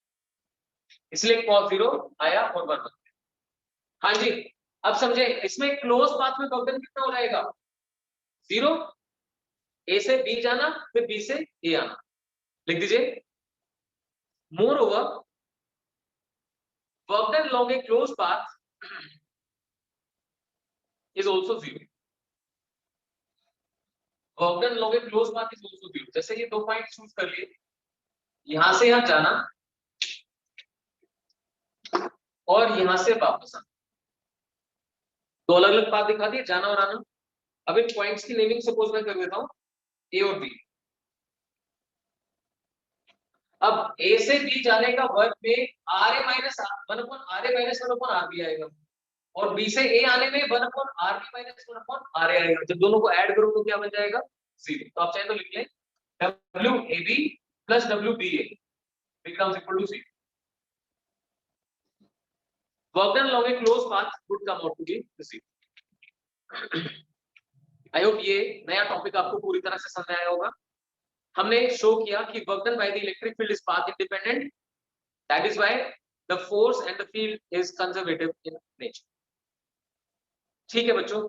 इसलिए cos 0 आया और 1. हाँ जी, अब समझे, इसमें क्लोज पाथ में वर्क डन कितना हो जाएगा? 0. ए से बी जाना, फिर बी से ए आना, लिख दीजिए. More over work done along a closed path is also 0. Work done along a closed path is also 0. जैसे ये 2 पॉइंट चूज कर लिए, यहां से यहां जाना और यहां से वापस आना, 2 अलग अलग पाथ दिखा दिए, जाना और आना. अब इन पॉइंट्स की नेमिंग सपोज मैं कर देता हूं ए और बी. अब ए से बी जाने का वर्क में RA माइनस 1/RB आएगा और बी से ए आने में 1/RB माइनस 1/RA आएगा. जब दोनों को ऐड करो तो क्या बन जाएगा? 0. तो आप चाहे तो लिख लें WAB plus WBA becomes equal to 0. Work done along a closed path would come out to be 0. I hope ये नया टॉपिक आपको पूरी तरह से समझ आया होगा. हमने शो किया कि work done by the electric field is path independent, that is why the force and the field is conservative in nature. ठीक है बच्चों,